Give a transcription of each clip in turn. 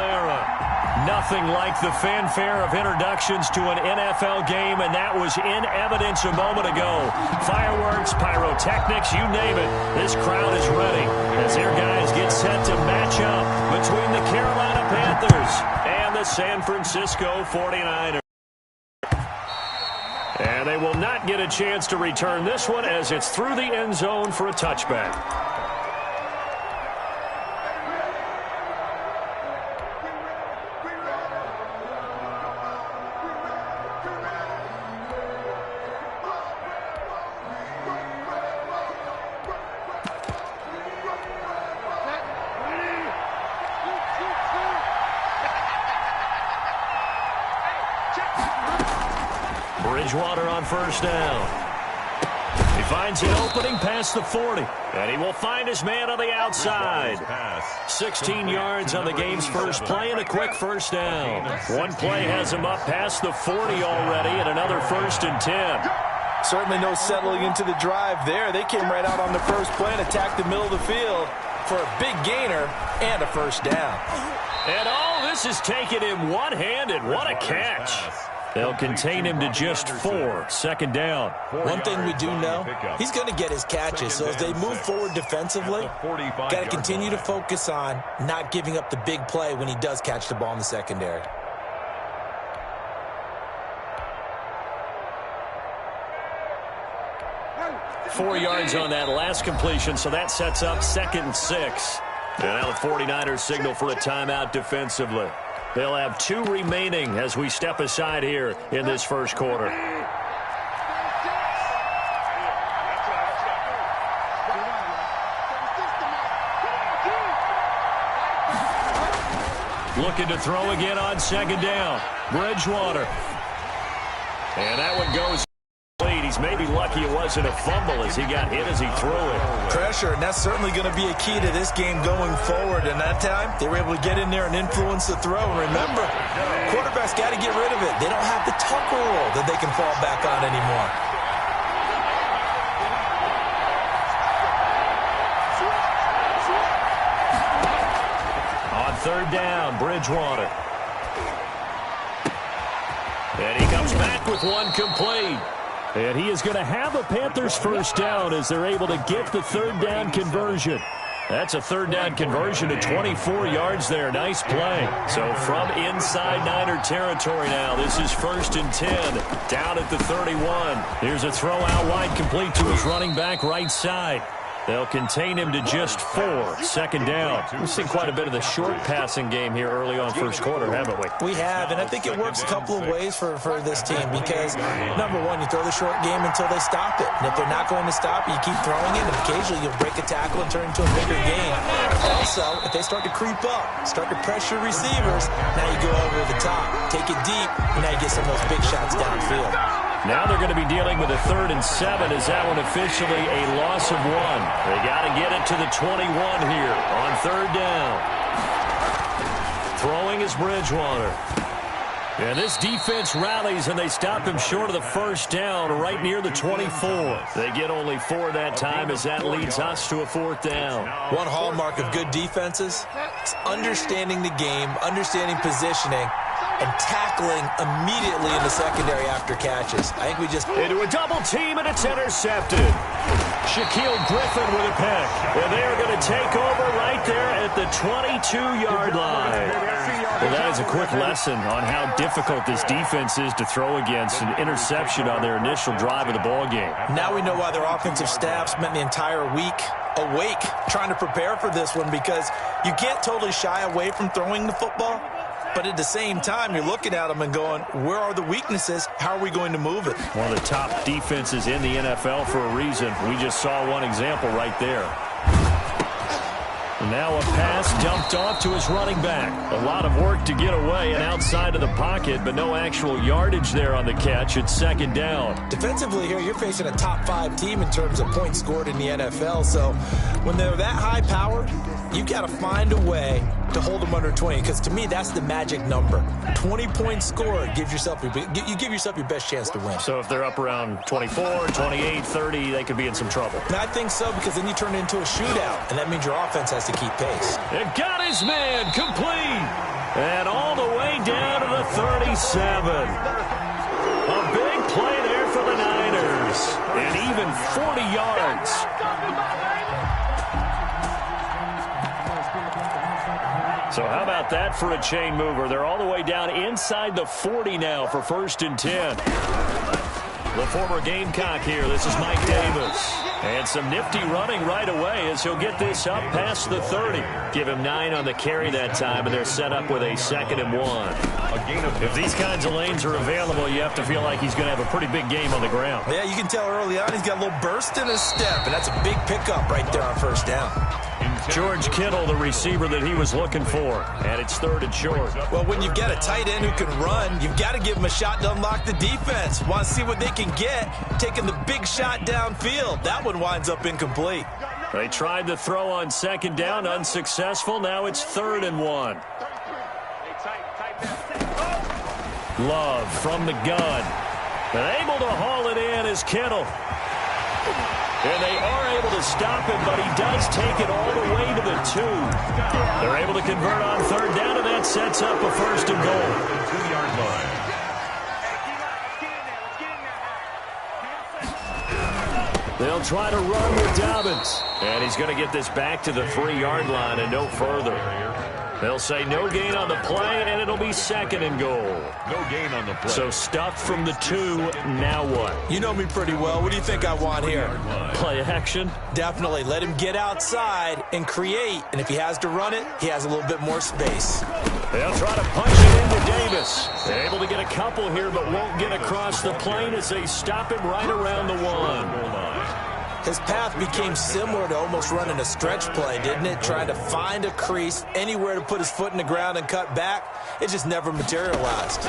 era. Nothing like the fanfare of introductions to an NFL game, and that was in evidence a moment ago. Fireworks, pyrotechnics, you name it. This crowd is ready as their guys get set to match up between the Carolina Panthers and the San Francisco 49ers. And they will not get a chance to return this one as it's through the end zone for a touchback. Bridgewater on first down. He finds an opening past the 40, and he will find his man on the outside. 16 yards on the game's first play and a quick first down. One play has him up past the 40 already, and another 1st and 10. Certainly no settling into the drive there. They came right out on the first play and attacked the middle of the field for a big gainer and a first down. And all this is taking him one-handed. What a catch. They'll contain him to just 4. Second down. One thing we do know, he's going to get his catches. So as they move forward defensively, got to continue to focus on not giving up the big play when he does catch the ball in the secondary. Four yards on that last completion, so that sets up 2nd and 6. And now the 49ers signal for a timeout defensively. They'll have 2 remaining as we step aside here in this first quarter. Looking to throw again on second down. Bridgewater. And that one goes. He's maybe lucky it wasn't a fumble as he got hit as he threw it. Pressure, and that's certainly going to be a key to this game going forward. And that time, they were able to get in there and influence the throw. And remember, quarterbacks got to get rid of it. They don't have the Tucker rule that they can fall back on anymore. On third down, Bridgewater. And he comes back with one complete. And he is going to have a Panthers first down as they're able to get the third down conversion. That's a third down conversion to 24 yards there. Nice play. So from inside Niner territory now, this is 1st and 10. Down at the 31. Here's a throw out wide complete to his running back right side. They'll contain him to just 4. Second down. We've seen quite a bit of the short passing game here early on first quarter, haven't we? We have, and I think it works a couple of ways for this team because, number one, you throw the short game until they stop it. And if they're not going to stop it, you keep throwing it, and occasionally you'll break a tackle and turn into a bigger game. Also, if they start to creep up, start to pressure receivers, now you go over the top, take it deep, and now you get some of those big shots downfield. Now they're going to be dealing with a 3rd and 7. Is that one officially a loss of 1? They got to get it to the 21 here on third down. Throwing is Bridgewater. And this defense rallies, and they stop him short of the first down right near the 24. They get only 4 that time as that leads us to a 4th down. One hallmark of good defenses is understanding the game, understanding positioning, and tackling immediately in the secondary after catches. I think we just... Into a double team, and it's intercepted. Shaquille Griffin with a pick. And they are going to take over right there at the 22-yard line. Well, that is a quick lesson on how difficult this defense is to throw against. An interception on their initial drive of the ball game. Now we know why their offensive staff spent the entire week awake trying to prepare for this one, because you can't totally shy away from throwing the football. But at the same time, you're looking at them and going, where are the weaknesses? How are we going to move it? One of the top defenses in the NFL for a reason. We just saw one example right there. Now a pass dumped off to his running back. A lot of work to get away and outside of the pocket, but no actual yardage there on the catch. It's 2nd down. Defensively here, you're facing a top 5 team in terms of points scored in the NFL. So when they're that high powered, you got to find a way to hold them under 20, because to me that's the magic number. 20 points scored gives yourself you give yourself your best chance to win. So if they're up around 24, 28, 30, they could be in some trouble. And I think so, because then you turn it into a shootout, and that means your offense has to keep pace. It got his man complete. 7. A big play there for the Niners. And even 40 yards. So how about that for a chain mover? They're all the way down inside the 40 now for 1st and 10. The former Gamecock here. This is Mike Davis. And some nifty running right away as he'll get this up past the 30. Give him 9 on the carry that time, and they're set up with a 2nd and 1. If these kinds of lanes are available, you have to feel like he's going to have a pretty big game on the ground. Yeah, you can tell early on he's got a little burst in his step, and that's a big pickup right there on 1st down. George Kittle, the receiver that he was looking for, and it's 3rd and short. Well, when you've got a tight end who can run, you've got to give him a shot to unlock the defense. Want to see what they can get, taking the big shot downfield. That one winds up incomplete. They tried to throw on 2nd down, unsuccessful. Now it's 3rd and 1. Love from the gun. And able to haul it in is Kittle. And they are able to stop him, but he does take it all the way to the 2. They're able to convert on 3rd down, and that sets up a 1st and goal. 2-yard line. They'll try to run with Dobbins. And he's going to get this back to the 3-yard line and no further. They'll say no gain on the play, and it'll be 2nd and goal. No gain on the play. So stuffed from the 2, now what? You know me pretty well. What do you think I want here? Play action? Definitely. Let him get outside and create. And if he has to run it, he has a little bit more space. They'll try to punch it into Davis. They're able to get a couple here, but won't get across the plane as they stop him right around the 1. His path became similar to almost running a stretch play, didn't it? Trying to find a crease, anywhere to put his foot in the ground and cut back. It just never materialized.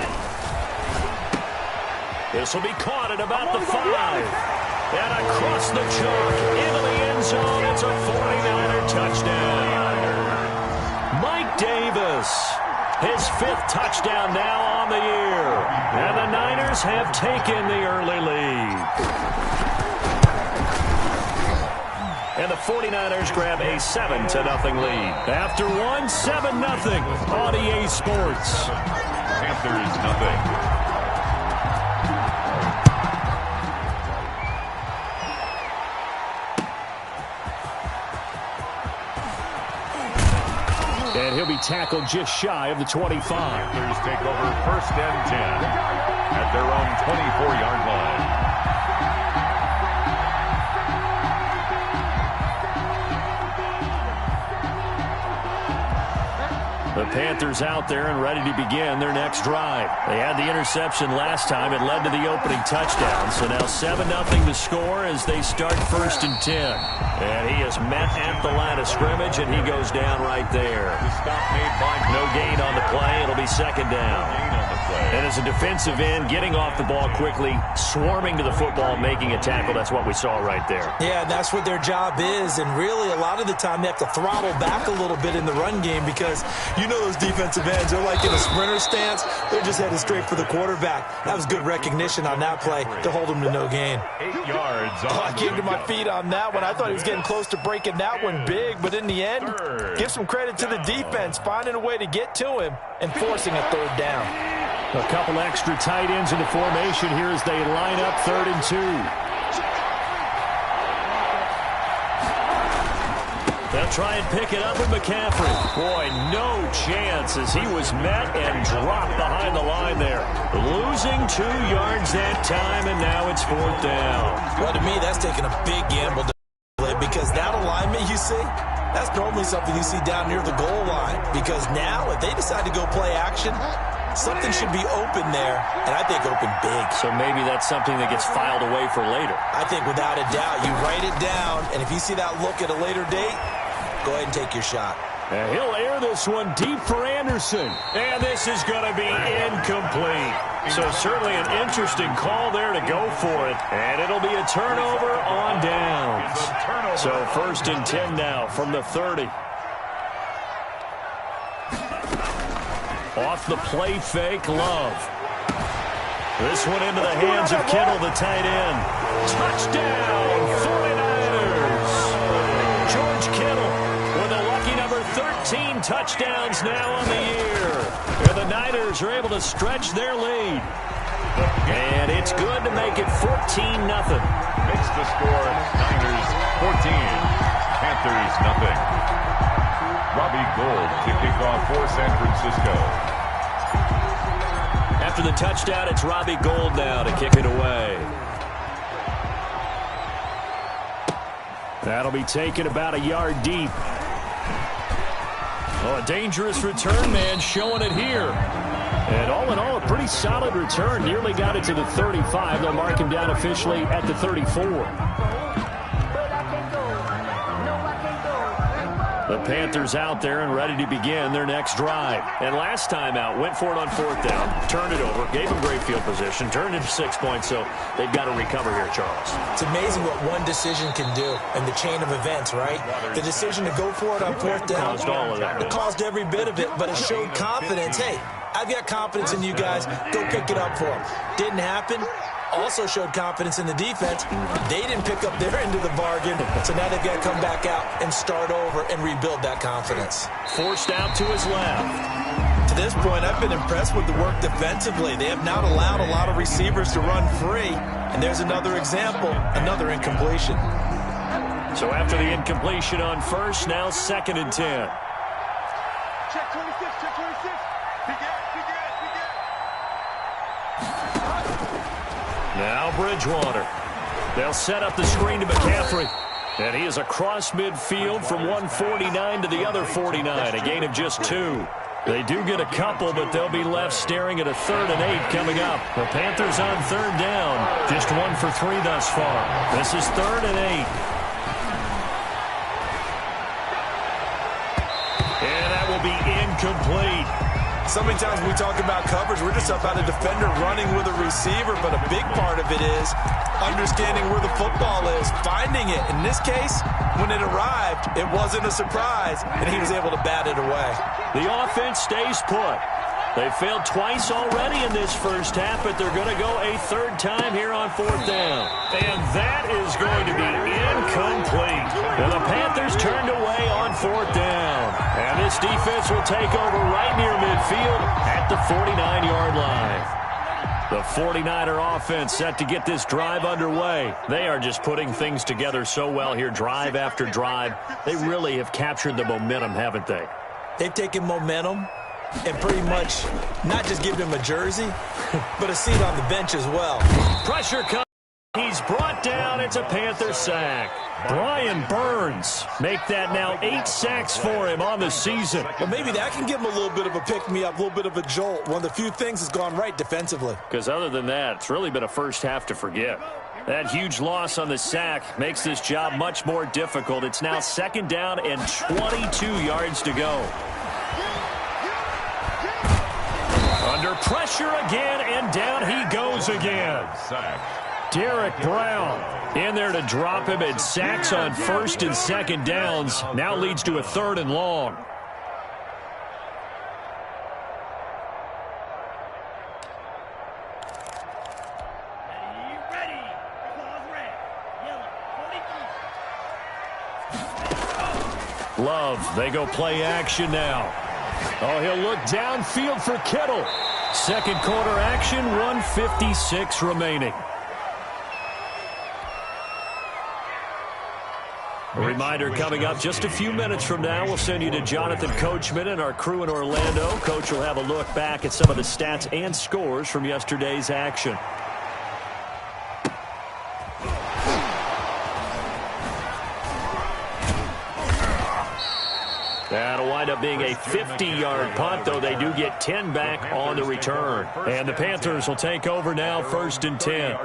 This will be caught at about the 5. And across the chalk into the end zone. It's a 49er touchdown. Mike Davis, his 5th touchdown now on the year. And the Niners have taken the early lead. And the 49ers grab a 7-0 lead. After 1, 7-0 on EA Sports. Panthers nothing. And he'll be tackled just shy of the 25. Panthers take over 1st and 10 at their own 24-yard line. The Panthers out there and ready to begin their next drive. They had the interception last time. It led to the opening touchdown. So now 7-0 to score as they start 1st and 10. And he is met at the line of scrimmage, and he goes down right there. The stop made by no gain on the play. It'll be 2nd down. And as a defensive end, getting off the ball quickly, swarming to the football, making a tackle, that's what we saw right there. Yeah, and that's what their job is. And really, a lot of the time, they have to throttle back a little bit in the run game because you know those defensive ends, they're like in a sprinter stance. They're just headed straight for the quarterback. That was good recognition on that play to hold him to no gain. 8 yards. I came to my feet on that one. I thought he was getting close to breaking that one big, but in the end, give some credit to the defense, finding a way to get to him and forcing a 3rd down. A couple extra tight ends in the formation here as they line up 3rd and 2. They'll try and pick it up with McCaffrey. Boy, no chance as he was met and dropped behind the line there. Losing 2 yards that time, and now it's 4th down. Well, to me, that's taking a big gamble to play because that alignment you see, that's normally something you see down near the goal line. Because now, if they decide to go play action, something should be open there, and I think open big. So maybe that's something that gets filed away for later. I think without a doubt, you write it down, and if you see that look at a later date, go ahead and take your shot. And he'll air this one deep for Anderson. And this is going to be incomplete. So certainly an interesting call there to go for it. And it'll be a turnover on downs. So 1st and 10 now from the 30. Off the play fake, Love. This one into the hands of Kittle, the tight end. Touchdown, 49ers. George Kittle with a lucky number 13 touchdowns now on the year. And the Niners are able to stretch their lead. And it's good to make it 14-0. Makes the score Niners 14, Panthers nothing. Robbie Gould to kick off for San Francisco. After the touchdown, it's Robbie Gould now to kick it away. That'll be taken about a yard deep. Oh, a dangerous return man showing it here. And all in all, a pretty solid return. Nearly got it to the 35. They'll mark him down officially at the 34. The Panthers out there and ready to begin their next drive. And last time out, went for it on fourth down, turned it over, gave them great field position, turned into 6 points, so they've got to recover here, Charles. It's amazing what one decision can do in the chain of events, right? The decision to go for it on fourth down. Caused all of that. It caused every bit of it, but it showed confidence. Hey, I've got confidence in you guys. Go pick it up for them. Didn't happen. Also showed confidence in the defense. They didn't pick up their end of the bargain, so now they've got to come back out and start over and rebuild that confidence. Forced out to his left. To this point, I've been impressed with the work defensively. They have not allowed a lot of receivers to run free, and there's another example, another incompletion. So after the incompletion on first, now 2nd and 10. Check 26, check 26. Now Bridgewater. They'll set up the screen to McCaffrey. And he is across midfield from 149 to the other 49, a gain of just 2. They do get a couple, but they'll be left staring at a 3rd and 8 coming up. The Panthers on 3rd down. Just 1 for 3 thus far. This is 3rd and 8. And that will be incomplete. So many times when we talk about coverage, we're just about a defender running with a receiver, but a big part of it is understanding where the football is, finding it. In this case, when it arrived, it wasn't a surprise, and he was able to bat it away. The offense stays put. They failed twice already in this first half, but they're going to go a 3rd time here on 4th down. And that is going to be incomplete. And the Panthers turned away on 4th down. And this defense will take over right near midfield at the 49-yard line. The 49er offense set to get this drive underway. They are just putting things together so well here, drive after drive. They really have captured the momentum, haven't they? They've taken momentum and pretty much not just given him a jersey, but a seat on the bench as well. Pressure comes. He's brought down. It's a Panther sack. Brian Burns make that now 8 sacks for him on the season. Well, maybe that can give him a little bit of a pick-me-up, a little bit of a jolt. One of the few things has gone right defensively. Because other than that, it's really been a first half to forget. That huge loss on the sack makes this job much more difficult. It's now 2nd down and 22 yards to go. Under pressure again, and down he goes again. Derek Brown in there to drop him, and sacks on 1st and 2nd downs. Now leads to a 3rd and long. Love, they go play action now. Oh, he'll look downfield for Kittle. 2nd quarter action, 1:56 remaining. A reminder coming up just a few minutes from now, we'll send you to Jonathan Coachman and our crew in Orlando. Coach will have a look back at some of the stats and scores from yesterday's action. That'll wind up being a 50-yard punt, though they do get 10 back on the return. And the Panthers will take over now, 1st and 10.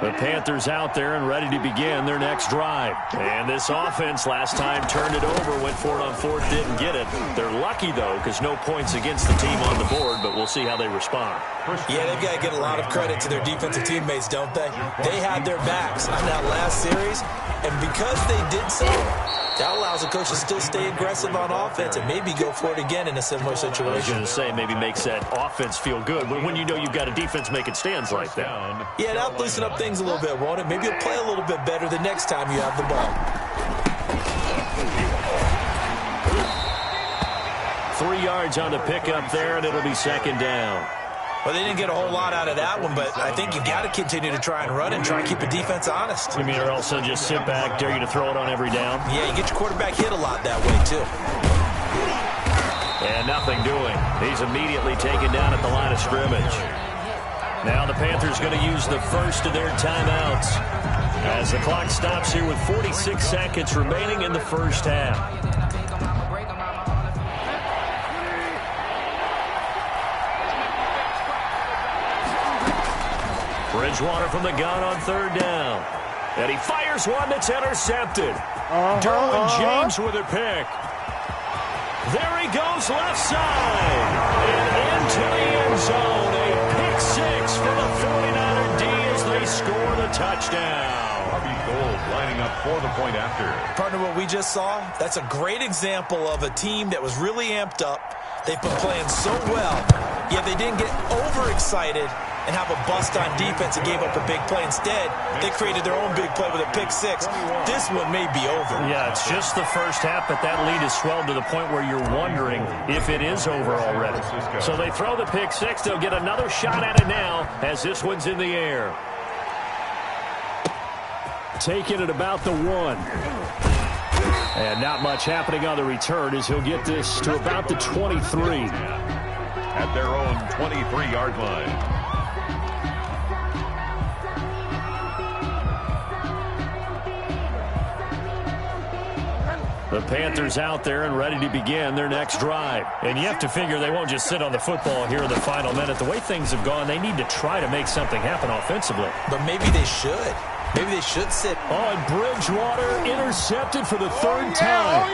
The Panthers out there and ready to begin their next drive. And this offense last time turned it over, went for it on 4th, didn't get it. They're lucky, though, because no points against the team on the board, but we'll see how they respond. Yeah, they've got to get a lot of credit to their defensive teammates, don't they? They had their backs on that last series, and because they did so, that allows the coach to still stay aggressive on offense and maybe go for it again in a similar situation. I was going to say, maybe makes that offense feel good, but when you know you've got a defense making stands like that. Yeah, that'll loosen up things a little bit, won't it? Maybe you'll play a little bit better the next time you have the ball. 3 yards on the pickup there, and it'll be second down. Well, they didn't get a whole lot out of that one, but I think you got to continue to try and run and try and keep the defense honest. You mean, or else they'll just sit back, dare you to throw it on every down? Yeah, you get your quarterback hit a lot that way, too. And nothing doing. He's immediately taken down at the line of scrimmage. Now the Panthers going to use the first of their timeouts as the clock stops here with 46 seconds remaining in the first half. Bridgewater from the gun on third down. And he fires one that's intercepted. Derwin James with a pick. There he goes left side. And into the end zone. A pick six for the 49er D as they score the touchdown. Robbie Gould lining up for the point after. Partner, what we just saw, that's a great example of a team that was really amped up. They've been playing so well, yet they didn't get overexcited and have a bust on defense and gave up a big play. Instead, they created their own big play with a pick six. This one may be over. Yeah, it's just the first half, but that lead has swelled to the point where you're wondering if it is over already. So they throw the pick six. They'll get another shot at it now as this one's in the air. Taking it about the 1. And not much happening on the return as he'll get this to about the 23. At their own 23-yard line. The Panthers out there and ready to begin their next drive. And you have to figure they won't just sit on the football here in the final minute. The way things have gone, they need to try to make something happen offensively. But maybe they should. Maybe they should sit. Oh, and Bridgewater intercepted for the third time.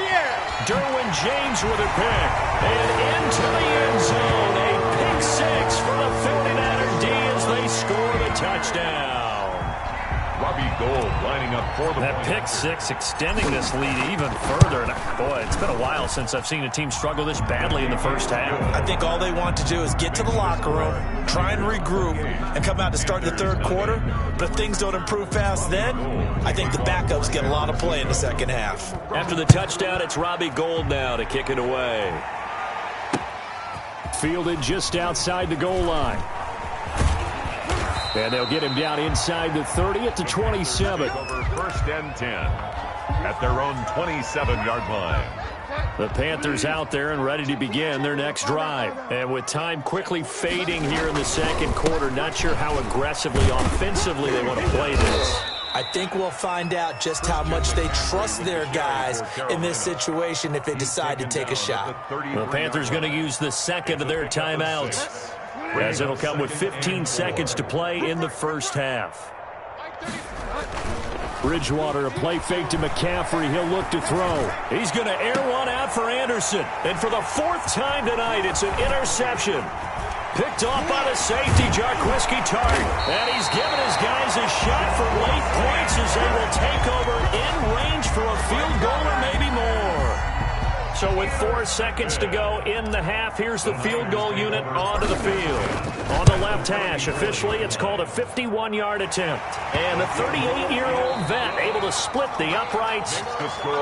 Derwin James with a pick. And into the end zone. A pick six for the 49er D as they score the touchdown. Robbie Gould lining up for the that pick six extending this lead even further. And boy, it's been a while since I've seen a team struggle this badly in the first half. I think all they want to do is get to the locker room, try and regroup, and come out to start the third quarter. But if things don't improve fast then, I think the backups get a lot of play in the second half. After the touchdown, it's Robbie Gould now to kick it away. Fielded just outside the goal line. And they'll get him down inside the 30 at the 27. Over first and 10 at their own 27-yard line. The Panthers out there and ready to begin their next drive. And with time quickly fading here in the second quarter, not sure how aggressively, offensively they want to play this. I think we'll find out just how much they trust their guys in this situation if they decide to take a shot. The Panthers going to use the second of their timeouts, as it'll come with 15 seconds to play in the first half. Bridgewater, a play fake to McCaffrey. He'll look to throw. He's going to air one out for Anderson. And for the fourth time tonight, it's an interception. Picked off by the safety, Jarquiski Tart. And he's given his guys a shot for late points as they will take over in range for a field goal or maybe more. So with 4 seconds to go in the half, here's the field goal unit onto the field. On the left hash, officially, it's called a 51-yard attempt. And the 38-year-old vet able to split the uprights.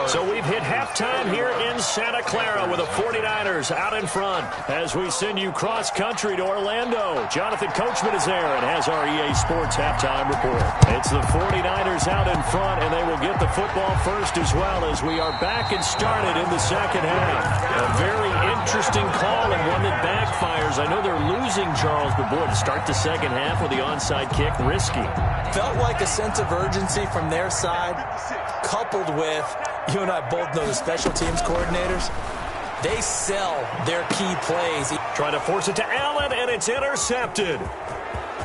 So we've hit halftime here in Santa Clara with the 49ers out in front as we send you cross-country to Orlando. Jonathan Coachman is there and has our EA Sports halftime report. It's the 49ers out in front, and they will get the football first as well as we are back and started in the second half. A very interesting call and one that backfires. I know they're losing, Charles, but boy, to start the second half with the onside kick, risky. Felt like a sense of urgency from their side, coupled with, you and I both know the special teams coordinators, they sell their key plays. Trying to force it to Allen, and it's intercepted.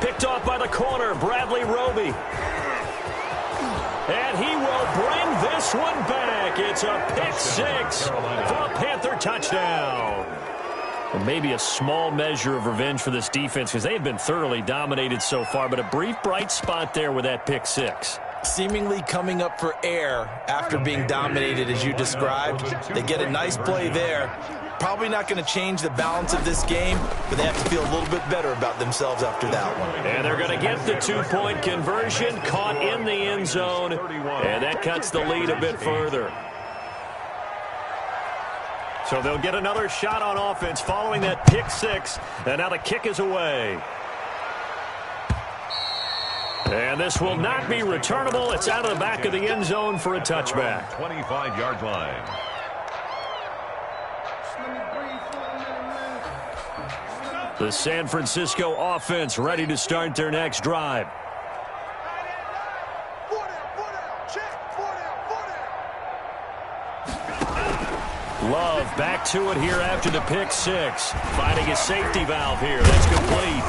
Picked off by the corner, Bradley Roby. And he will bring this one back. It's a pick six for a Panther touchdown. Well, maybe a small measure of revenge for this defense because they have been thoroughly dominated so far, but a brief bright spot there with that pick six. Seemingly coming up for air after being dominated as you described. They get a nice play there. Probably not going to change the balance of this game, but they have to feel a little bit better about themselves after that one. And they're going to get the 2-point conversion, caught in the end zone, and that cuts the lead a bit further. So they'll get another shot on offense following that pick six. And now the kick is away. And this will not be returnable. It's out of the back of the end zone for a touchback. 25-yard line. The San Francisco offense ready to start their next drive. Love back to it here after the pick six. Finding a safety valve here. That's complete.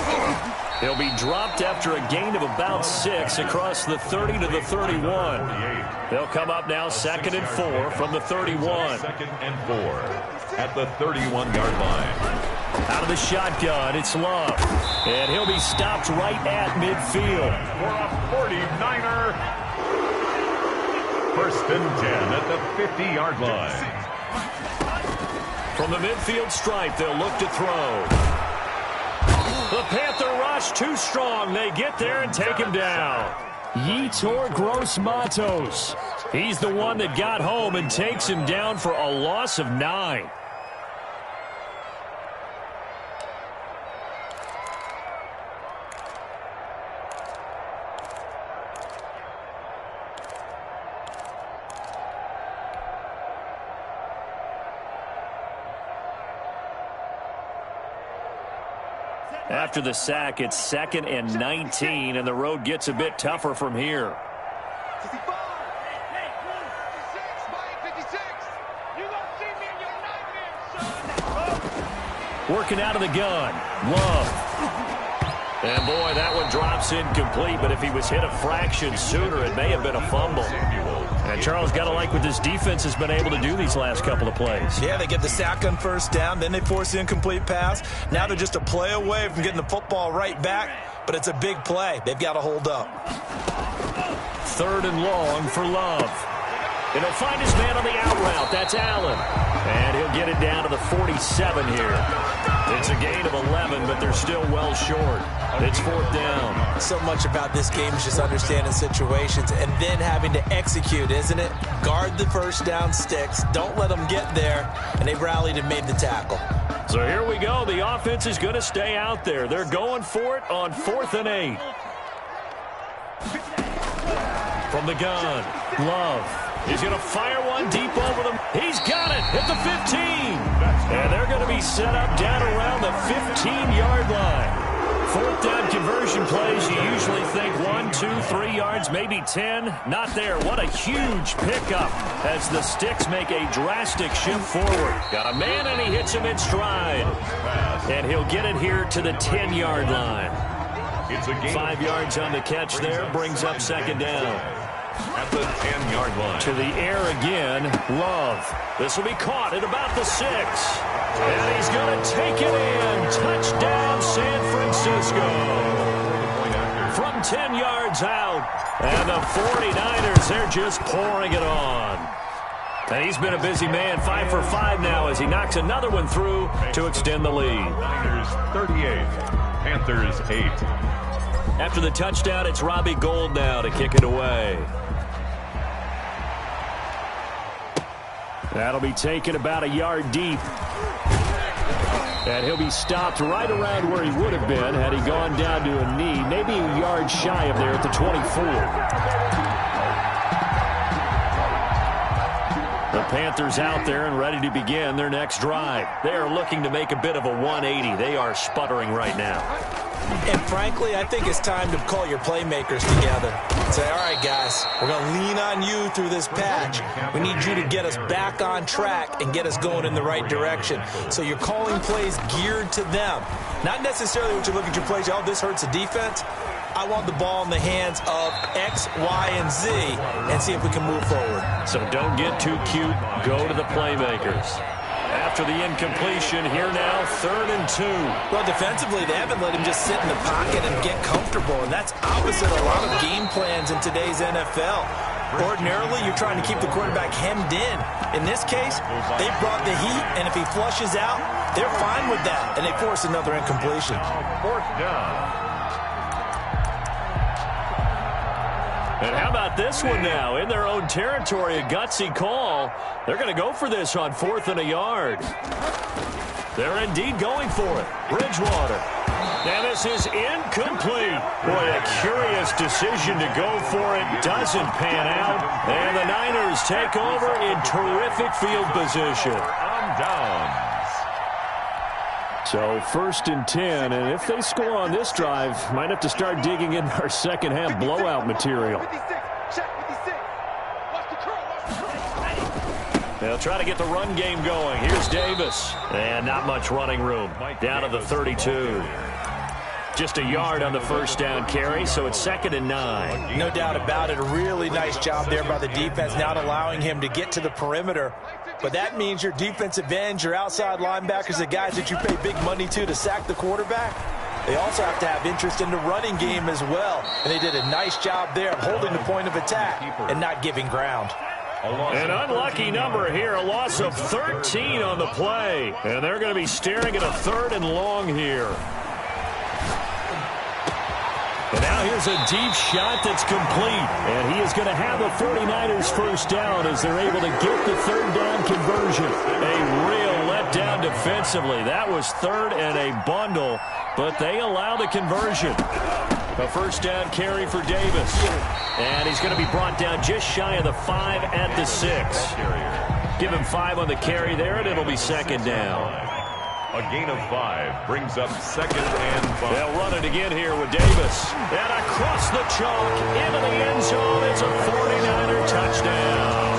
He'll be dropped after a gain of about 6 across the 30 to the 31. They'll come up now 2nd and 4 from the 31. 2nd and 4 at the 31-yard line. Out of the shotgun, it's Love. And he'll be stopped right at midfield. For a 49er. 1st and 10 at the 50-yard line. From the midfield stripe, they'll look to throw. The Panther rush too strong. They get there and take him down. Yetur Gross-Matos. He's the one that got home and takes him down for a loss of 9. After the sack, it's 2nd and 19, and the road gets a bit tougher from here. Working out of the gun. Love. And, boy, that one drops incomplete, but if he was hit a fraction sooner, it may have been a fumble. And Charles, got to like what this defense has been able to do these last couple of plays. Yeah, they get the sack on 1st down, then they force the incomplete pass. Now they're just a play away from getting the football right back, but it's a big play. They've got to hold up. 3rd and long for Love. And he'll find his man on the out route. That's Allen. And he'll get it down to the 47 here. It's a gain of 11, but they're still well short. It's 4th down. So much about this game is just understanding situations and then having to execute, isn't it? Guard the 1st down sticks. Don't let them get there. And they rallied and made the tackle. So here we go. The offense is going to stay out there. They're going for it on 4th and 8. From the gun, Love. He's going to fire one deep over them. He's got it at the 15. And they're going to be set up down around the 15-yard line. 4th down conversion plays, you usually think 1, 2, 3 yards, maybe 10. Not there. What a huge pickup as the sticks make a drastic shift forward. Got a man, and he hits him in stride. And he'll get it here to the 10-yard line. 5 yards on the catch there, brings up 2nd down. At the 10-yard line. To the air again, Love. This will be caught at about the 6. And he's going to take it in. Touchdown, San Francisco. From 10 yards out. And the 49ers, they're just pouring it on. And he's been a busy man, 5 for 5 now as he knocks another one through to extend the lead. Niners 38, Panthers 8. After the touchdown, it's Robbie Gould now to kick it away. That'll be taken about a yard deep. And he'll be stopped right around where he would have been had he gone down to a knee, maybe a yard shy of there at the 24. The Panthers out there and ready to begin their next drive. They are looking to make a bit of a 180. They are sputtering right now. And frankly, I think it's time to call your playmakers together. Say, all right, guys, we're going to lean on you through this patch. We need you to get us back on track and get us going in the right direction. So you're calling plays geared to them. Not necessarily what you look at your plays, oh, this hurts the defense. I want the ball in the hands of X, Y, and Z and see if we can move forward. So don't get too cute. Go to the playmakers. After the incompletion, here now, 3rd and 2. Well, defensively, they haven't let him just sit in the pocket and get comfortable, and that's opposite a lot of game plans in today's NFL. Ordinarily, you're trying to keep the quarterback hemmed in. In this case, they brought the heat, and if he flushes out, they're fine with that, and they force another incompletion. 4th down. And how about this one now? In their own territory, a gutsy call. They're going to go for this on 4th and a yard. They're indeed going for it. Bridgewater. And this is incomplete. Boy, a curious decision to go for it. Doesn't pan out. And the Niners take over in terrific field position. On downs. So 1st and 10, and if they score on this drive, might have to start digging in our second half blowout material. They'll try to get the run game going. Here's Davis. And not much running room. Down to the 32. Just a yard on the first down carry, so it's 2nd and 9. No doubt about it. A really nice job there by the defense, not allowing him to get to the perimeter. But that means your defensive ends, your outside linebackers, the guys that you pay big money to sack the quarterback, they also have to have interest in the running game as well. And they did a nice job there of holding the point of attack and not giving ground. An unlucky number here, a loss of 13 on the play. And they're going to be staring at a 3rd and long here. And now here's a deep shot that's complete. And he is going to have the 49ers first down as they're able to get the 3rd down conversion. A real letdown defensively. That was 3rd and a bundle, but they allow the conversion. A first down carry for Davis. And he's going to be brought down just shy of the 5 at the 6. Give him 5 on the carry there, and it'll be 2nd down. A gain of 5 brings up 2nd and 5. They'll run it again here with Davis. And across the chalk, into the end zone. It's a 49er touchdown.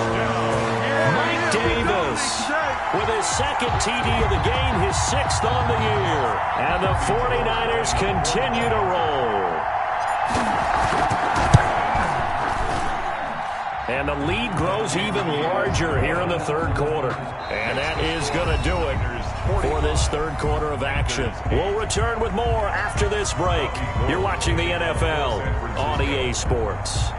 Mike Davis with his 2nd TD of the game, his 6th on the year. And the 49ers continue to roll. And the lead grows even larger here in the 3rd quarter. And that is going to do it for this 3rd quarter of action. We'll return with more after this break. You're watching the NFL on EA Sports.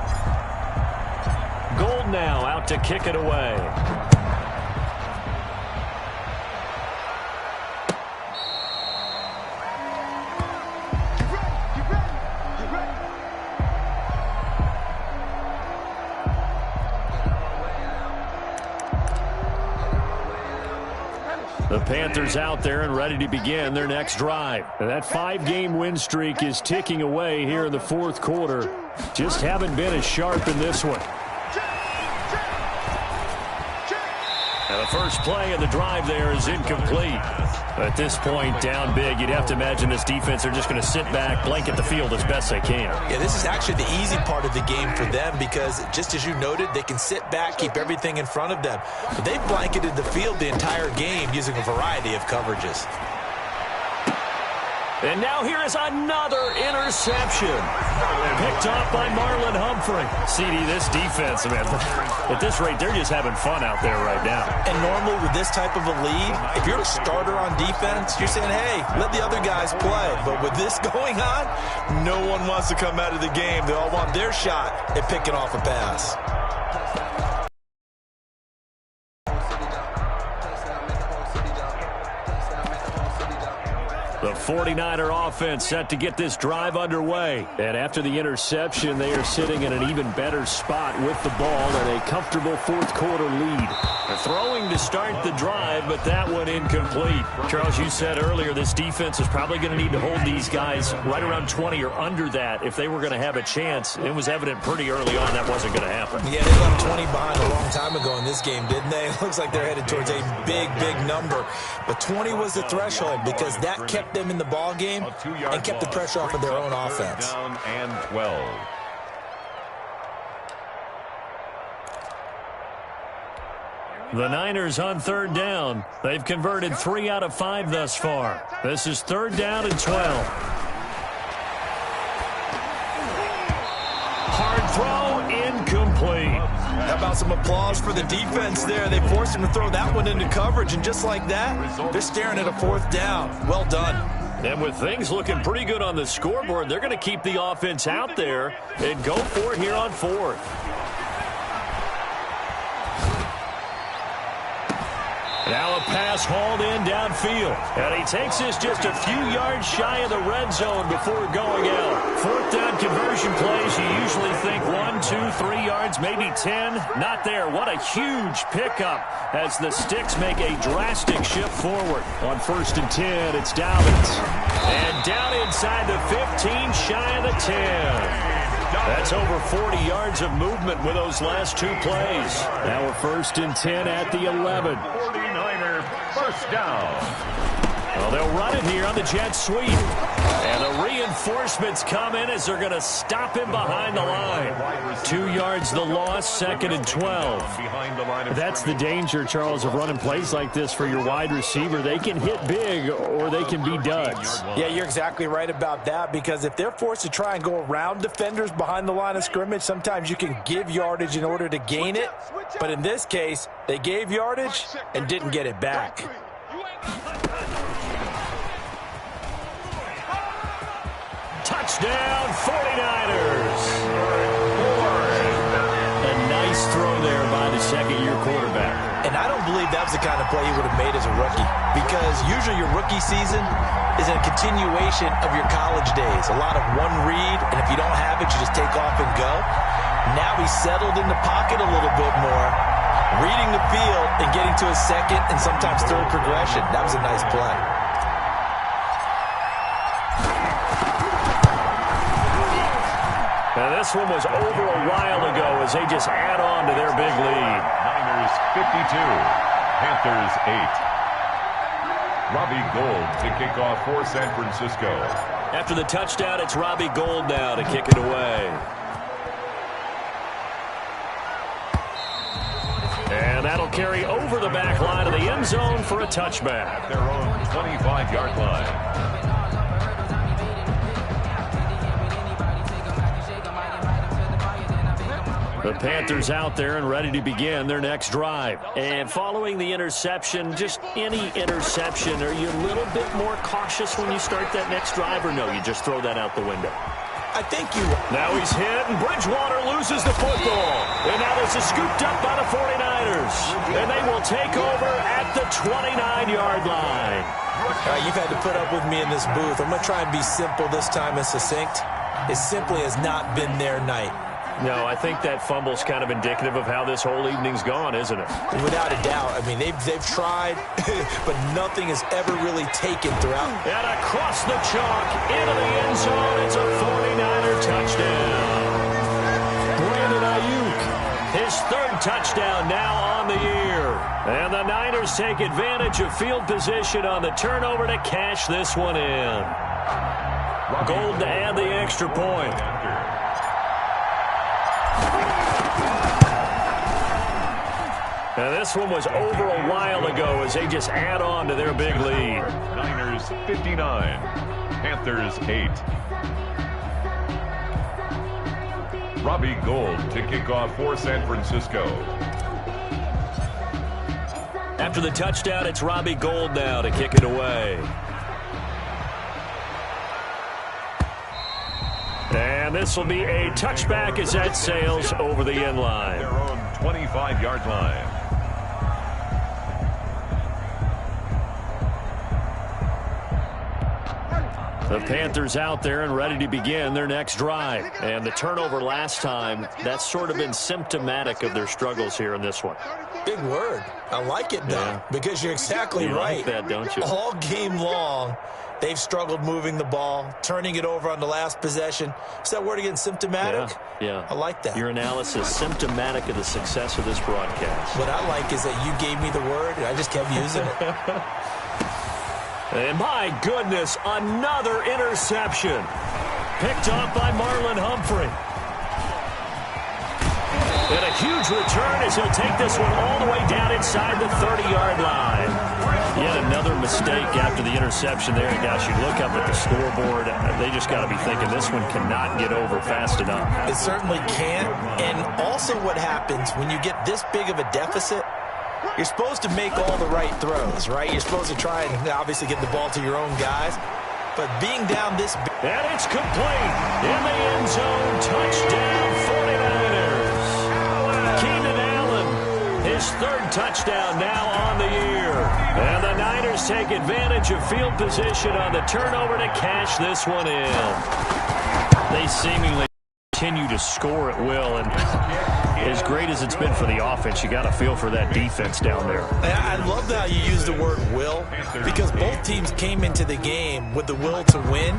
Gold now out to kick it away. The Panthers out there and ready to begin their next drive. And that 5-game win streak is ticking away here in the 4th quarter. Just haven't been as sharp in this one. And the first play of the drive there is incomplete. At this point, down big, you'd have to imagine this defense are just going to sit back, blanket the field as best they can. Yeah, this is actually the easy part of the game for them because, just as you noted, they can sit back, keep everything in front of them. But they've blanketed the field the entire game using a variety of coverages. And now here is another interception. Picked off by Marlon Humphrey. CD, this defense, man, at this rate, they're just having fun out there right now. And normally with this type of a lead, if you're a starter on defense, you're saying, hey, let the other guys play. But with this going on, no one wants to come out of the game. They all want their shot at picking off a pass. The 49er offense set to get this drive underway. And after the interception, they are sitting in an even better spot with the ball and a comfortable 4th quarter lead. They're throwing to start the drive, but that one incomplete. Charles, you said earlier this defense is probably going to need to hold these guys right around 20 or under that if they were going to have a chance. It was evident pretty early on that wasn't going to happen. Yeah, they left 20 behind a long time ago in this game, didn't they? It looks like they're headed towards a big, big number. But 20 was the threshold because that kept them in the ball game and kept the pressure off of their own offense. Down and 12. The Niners on 3rd down. They've converted 3 out of 5 thus far. This is 3rd down and 12. Hard throw, incomplete. How about some applause for the defense there? They forced him to throw that one into coverage, and just like that, they're staring at a 4th down. Well done. And with things looking pretty good on the scoreboard, they're going to keep the offense out there and go for it here on 4th. Now a pass hauled in down downfield. And he takes this just a few yards shy of the red zone before going out. Fourth down conversion plays, you usually think 1, 2, 3 yards, maybe 10. Not there. What a huge pickup as the Sticks make a drastic shift forward. On 1st and 10, it's Dobbins. And down inside the 15, shy of the 10. That's over 40 yards of movement with those last 2 plays. Now we're 1st and 10 at the 11. 49er first down. Well, they'll run it here on the jet sweep. And the reinforcements come in as they're going to stop him behind the line. 2 yards the loss, 2nd and 12. That's the danger, Charles, of running plays like this for your wide receiver. They can hit big or they can be duds. Yeah, you're exactly right about that, because if they're forced to try and go around defenders behind the line of scrimmage, sometimes you can give yardage in order to gain it. But in this case, they gave yardage and didn't get it back. Touchdown, 49ers. A nice throw there by the second-year quarterback. And I don't believe that was the kind of play he would have made as a rookie, because usually your rookie season is a continuation of your college days. A lot of one read, and if you don't have it, you just take off and go. Now he's settled in the pocket a little bit more, reading the field and getting to his second and sometimes third progression. That was a nice play. Now this one was over a while ago as they just add on to their big lead. Niners 52, Panthers 8. Robbie Gould to kick off for San Francisco. After the touchdown, it's Robbie Gould now to kick it away. And that'll carry over the back line of the end zone for a touchback. At their own 25-yard line. The Panthers out there and ready to begin their next drive. And following the interception, just any interception, are you a little bit more cautious when you start that next drive, or no, you just throw that out the window? I think you... Now he's hit, and Bridgewater loses the football. And now this is scooped up by the 49ers. And they will take over at the 29-yard line. All right, you've had to put up with me in this booth. I'm going to try and be simple this time and succinct. It simply has not been their night. No, I think that fumble's kind of indicative of how this whole evening's gone, isn't it? Without a doubt. I mean, they've tried, but nothing has ever really taken throughout. And across the chalk, into the end zone, it's a 49er touchdown. Brandon Ayuk, his 3rd touchdown now on the year. And the Niners take advantage of field position on the turnover to cash this one in. Gould to add the extra point. Now this one was over a while ago as they just add on to their big lead. Niners 59, Panthers 8. Robbie Gould to kick off for San Francisco. After the touchdown, it's Robbie Gould now to kick it away. And this will be a touchback as that sails over the end line. Their own 25-yard line. The Panthers out there and ready to begin their next drive. And the turnover last time, that's sort of been symptomatic of their struggles here in this one. Big word. I like it, though, because you're exactly right. You like that, don't you? All game long, they've struggled moving the ball, turning it over on the last possession. Is that word again, symptomatic? Yeah. I like that. Your analysis, symptomatic of the success of this broadcast. What I like is that you gave me the word, and I just kept using it. And my goodness, another interception. Picked off by Marlon Humphrey. And a huge return as he'll take this one all the way down inside the 30-yard line. Yet another mistake after the interception there. And gosh, you look up at the scoreboard, they just got to be thinking this one cannot get over fast enough. It certainly can't. And also what happens when you get this big of a deficit, you're supposed to make all the right throws, right? You're supposed to try and obviously get the ball to your own guys. But being down this big... And it's complete. In the end zone, touchdown 49ers. Keenan Allen, his third touchdown now on the year. And the Niners take advantage of field position on the turnover to cash this one in. They seemingly continue to score at will, and as great as it's been for the offense, you got to feel for that defense down there. I love how you use the word will, because both teams came into the game with the will to win,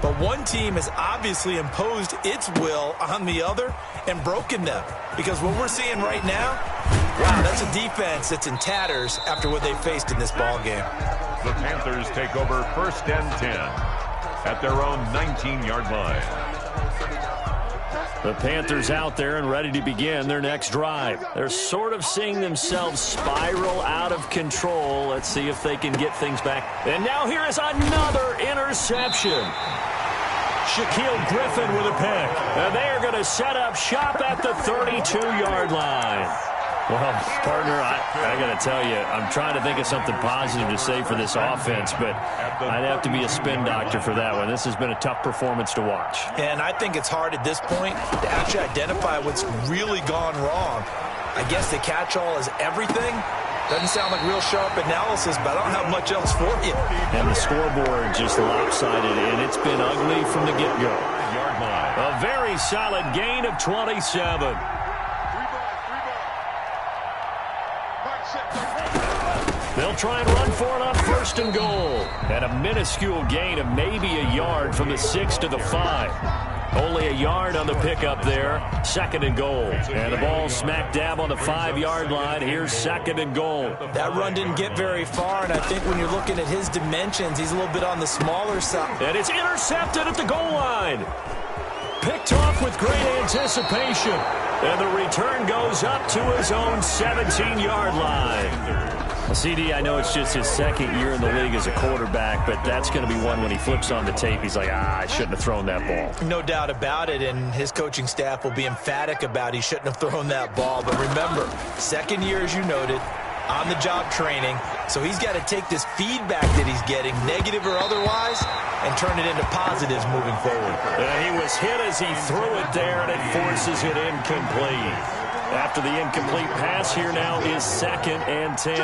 but one team has obviously imposed its will on the other and broken them. Because what we're seeing right now, wow, that's a defense that's in tatters after what they faced in this ball game. The Panthers take over 1st and 10 at their own 19-yard line. The Panthers out there and ready to begin their next drive. They're sort of seeing themselves spiral out of control. Let's see if they can get things back. And now here is another interception. Shaquille Griffin with a pick. And they are going to set up shop at the 32-yard line. Well, partner, I got to tell you, I'm trying to think of something positive to say for this offense, but I'd have to be a spin doctor for that one. This has been a tough performance to watch. And I think it's hard at this point to actually identify what's really gone wrong. I guess the catch-all is everything. Doesn't sound like real sharp analysis, but I don't have much else for you. And the scoreboard just lopsided, and it's been ugly from the get-go. A very solid gain of 27. They'll try and run for it on 1st and goal. At a minuscule gain of maybe a yard from the 6 to the 5. Only a yard on the pickup there. 2nd and goal. And the ball smack dab on the 5-yard line. Here's 2nd and goal. That run didn't get very far, and I think when you're looking at his dimensions, he's a little bit on the smaller side. And it's intercepted at the goal line. Picked off with great anticipation. And the return goes up to his own 17-yard line. CD, I know it's just his 2nd year in the league as a quarterback, but that's going to be one when he flips on the tape, he's like, I shouldn't have thrown that ball. No doubt about it, and his coaching staff will be emphatic about he shouldn't have thrown that ball. But remember, 2nd year, as you noted, on-the-job training, so he's got to take this feedback that he's getting, negative or otherwise, and turn it into positives moving forward. He was hit as he threw it there, and it forces it incomplete. After the incomplete pass, here now is 2nd and 10.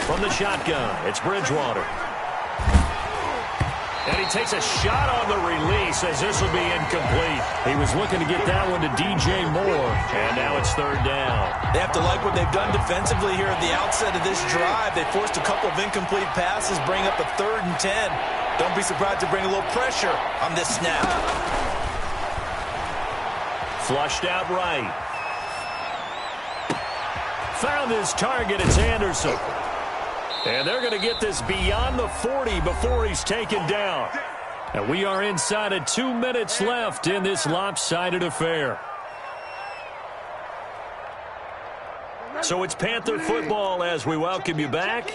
From the shotgun, it's Bridgewater. And he takes a shot on the release as this will be incomplete. He was looking to get that one to DJ Moore, and now it's 3rd down. They have to like what they've done defensively here at the outset of this drive. They forced a couple of incomplete passes, bring up a 3rd and 10. Don't be surprised to bring a little pressure on this snap. Flushed out right. Found his target. It's Anderson. And they're going to get this beyond the 40 before he's taken down. And we are inside of 2 minutes left in this lopsided affair. So it's Panther football as we welcome you back.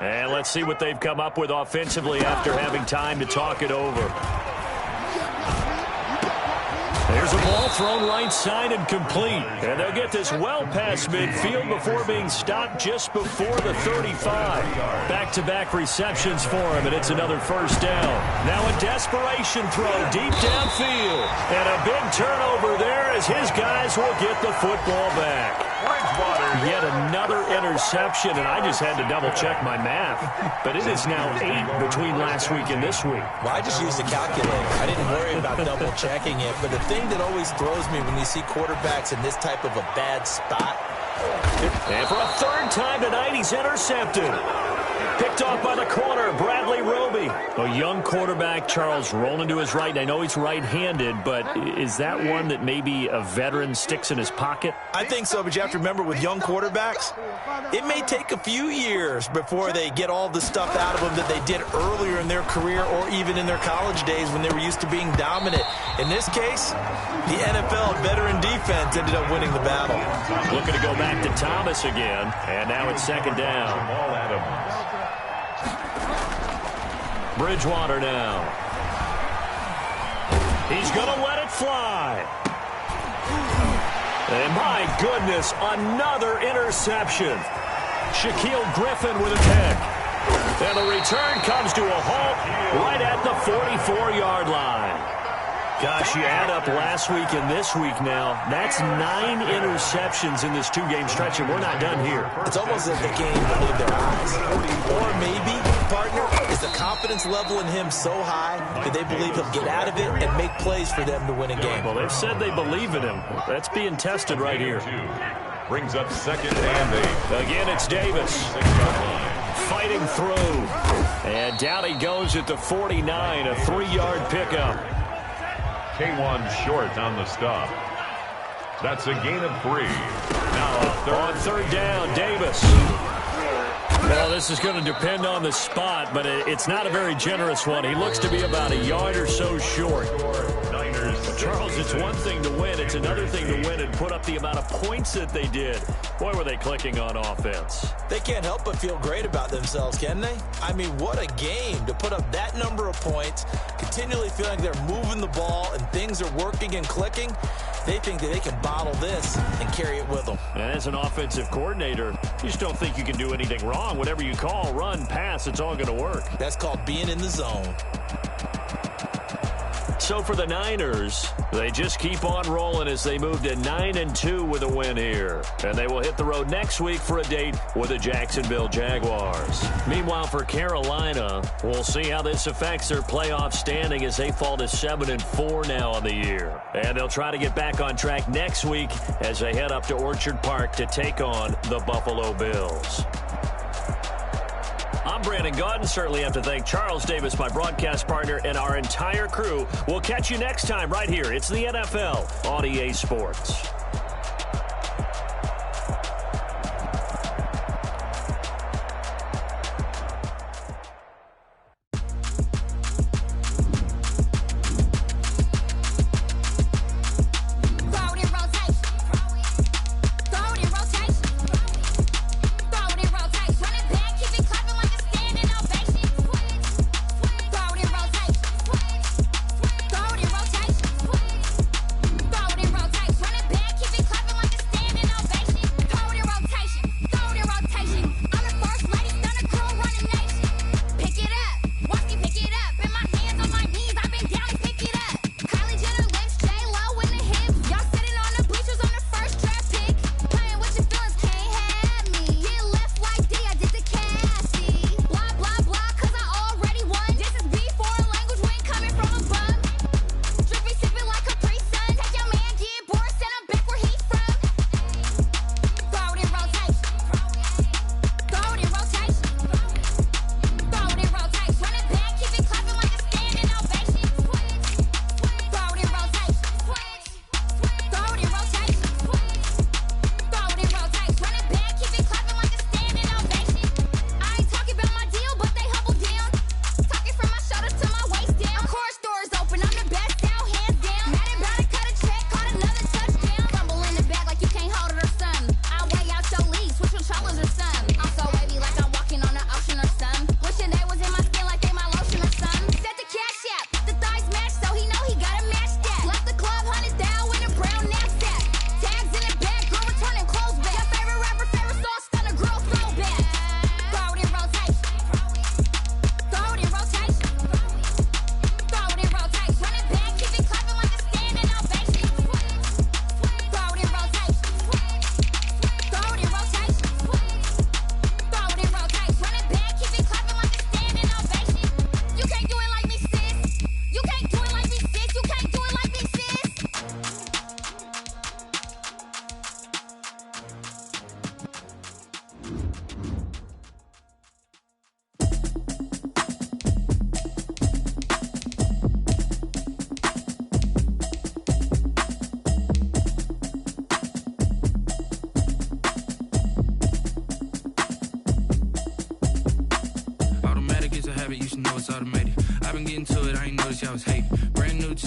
And let's see what they've come up with offensively after having time to talk it over. There's a ball thrown right side and complete. And they'll get this well past midfield before being stopped just before the 35. Back-to-back receptions for him, and it's another 1st down. Now a desperation throw deep downfield. And a big turnover there as his guys will get the football back. Yet another interception, and I just had to double-check my math. But it is now 8 between last week and this week. Well, I just used a calculator. I didn't worry about double-checking it. But the thing that always throws me when you see quarterbacks in this type of a bad spot. And for a 3rd time tonight, he's intercepted. Picked off by the corner, Bradley Roby. A young quarterback, Charles, rolling to his right. I know he's right-handed, but is that one that maybe a veteran sticks in his pocket? I think so, but you have to remember with young quarterbacks, it may take a few years before they get all the stuff out of them that they did earlier in their career or even in their college days when they were used to being dominant. In this case, the NFL veteran defense ended up winning the battle. Looking to go back to Thomas again, and now it's 2nd down. Bridgewater now. He's going to let it fly. And my goodness, another interception. Shaquille Griffin with a pick. And the return comes to a halt right at the 44-yard line. Gosh, you add up last week and this week now, that's 9 interceptions in this 2-game stretch, and we're not done here. It's almost as if they can't even believe their eyes. Or maybe, partner, is the confidence level in him so high that they believe he'll get out of it and make plays for them to win a game. Well, they've said they believe in him. That's being tested right here. Brings up 2nd and 8. Again, it's Davis. Fighting through. And down he goes at the 49, a 3-yard pickup. K1 short on the stop. That's a gain of 3. Now on 3rd down, Davis. Well, this is going to depend on the spot, but it's not a very generous one. He looks to be about a yard or so short. Charles, it's one thing to win. It's another thing to win and put up the amount of points that they did. Boy, were they clicking on offense. They can't help but feel great about themselves, can they? I mean, what a game to put up that number of points, continually feeling they're moving the ball and things are working and clicking. They think that they can bottle this and carry it with them. And as an offensive coordinator, you just don't think you can do anything wrong. Whatever you call, run, pass, it's all going to work. That's called being in the zone. So for the Niners, they just keep on rolling as they move to 9-2 with a win here. And they will hit the road next week for a date with the Jacksonville Jaguars. Meanwhile, for Carolina, we'll see how this affects their playoff standing as they fall to 7-4 now on the year. And they'll try to get back on track next week as they head up to Orchard Park to take on the Buffalo Bills. I'm Brandon Gaudin. Certainly have to thank Charles Davis, my broadcast partner, and our entire crew. We'll catch you next time right here. It's the NFL on EA Sports.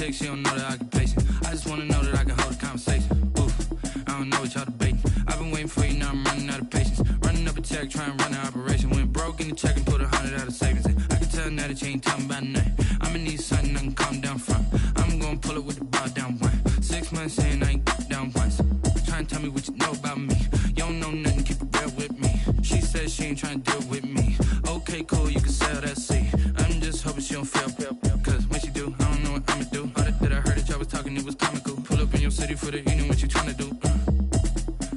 She don't know that I can pace it. I just wanna know that I can hold a conversation. Oof, I don't know what y'all debating. I've been waiting for you, now I'm running out of patience. Running up a check, trying to run an operation. Went broke in the check and put 100 out of savings in. I can tell now that you ain't talking about nothing. I'ma need something I can calm down from. I'm gonna pull it with the bow down one. 6 months in, I ain't down once. Trying to tell me what you know about me. You don't know nothing, keep it real with me. She said she ain't trying to deal with me. Okay, cool, you can sell that seat. I'm just hoping she don't fail. Cause when she do, I don't know what I'ma do. All that I heard that y'all for the evening, what you tryna do?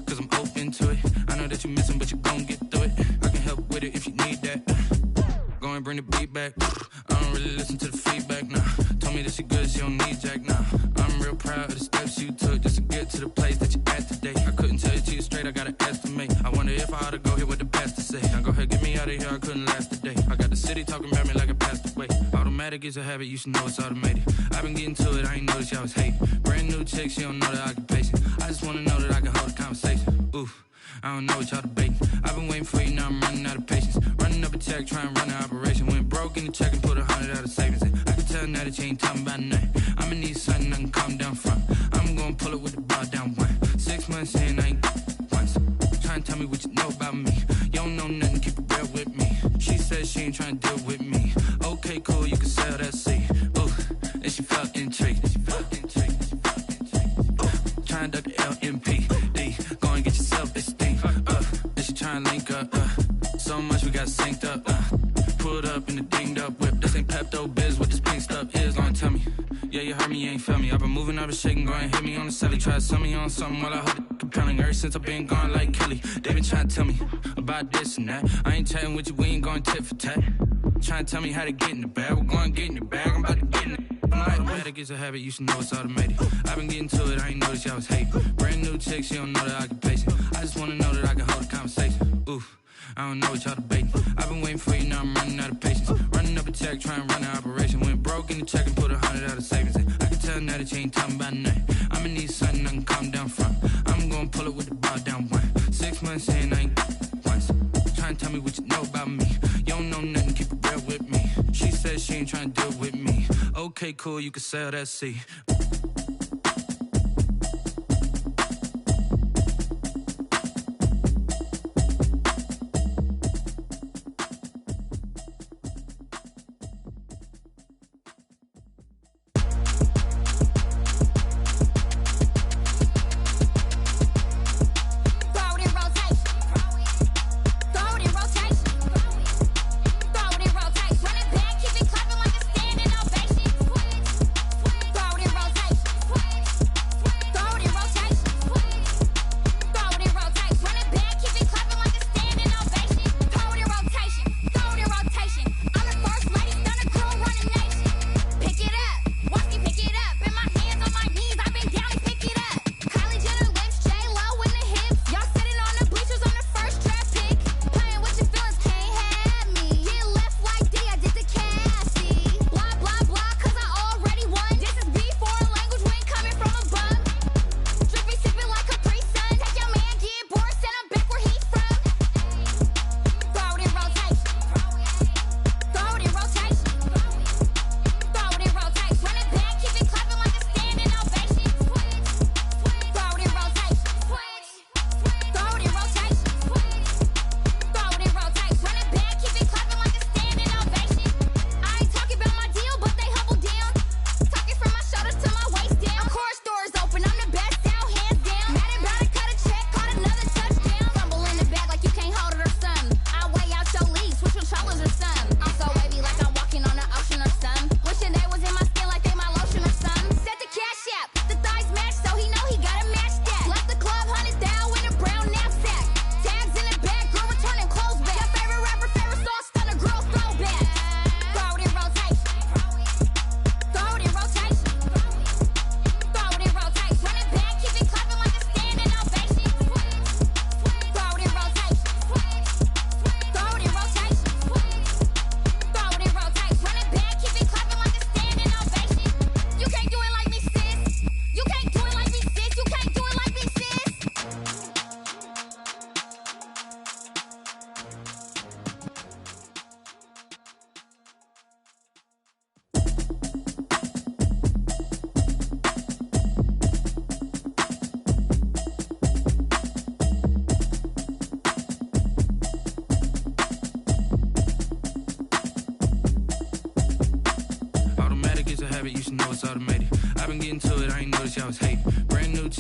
Cause I'm open to it. I know that you're missing, but you gon' get through it. I can help with it if you need that. Go and bring the beat back. I don't really listen to the feedback, nah. Told me that she good, she don't need Jack, nah. I'm real proud of the steps you took just to get to the place that you're at today. I couldn't tell you to you straight, I gotta estimate. I wonder if I ought to go here with the pastor say. Now go ahead, get me out of here, I couldn't last a day. I got the city talking about me like I passed away. Automatic is a habit, you should know it's automated. I've been getting to it, I ain't noticed y'all was hating. Brand new chick, she don't know the occupation. I just wanna know that I can hold a conversation. Oof, I don't know what y'all debating. I've been waiting for you, now I'm running out of patience. Running up a check, trying to run an operation. Went broke in the check and put 100 out of savings in. I can tell now that you ain't talking about nothing. I'ma need something I can calm down from. I'm gonna pull it with the bar down one. 6 months in, I ain't once. Trying to tell me what you know about me. You don't know nothing, keep it real with me. She said she ain't trying to deal with me. Okay, cool, you can sell that seat. Ooh, and she felt intrigued. Trying to duck the LMPD. Go and get yourself this thing. And she trying to link up. So much we got synced up. Pulled up in the dinged up whip. This ain't Pepto Biz, what this pink stuff is. Long tell me. Yeah, you heard me, you ain't felt me. I've been moving, I've been shaking, go and hit me on the celly. Try to sell me on something while I hold it compelling. Ever since I've been gone like Kelly, they been trying to tell me about this and that. I ain't chatting with you, we ain't going tit for tat. Trying to tell me how to get in the bag. We're going to get in the bag, I'm about to get in it. Automatic is a habit, you should know it's automated. I've been getting to it, I ain't noticed y'all was hating. Brand new chick, she don't know the occupation. I just wanna know that I can hold a conversation. Oof, I don't know what y'all debating. I've been waiting for you, now I'm running out of patience. Running up a check, trying to run an operation. Went broke in the check and put 100 out of savings in. I can tell now that you ain't talking about nothing. I'ma need something I can calm down from. I'm gonna pull it with the bar down one. 6 months in, I ain't once. Trying to tell me what you know about me. You don't know nothing, keep it real with me. She said she ain't trying to deal with me. Okay, cool, you can sell that seat.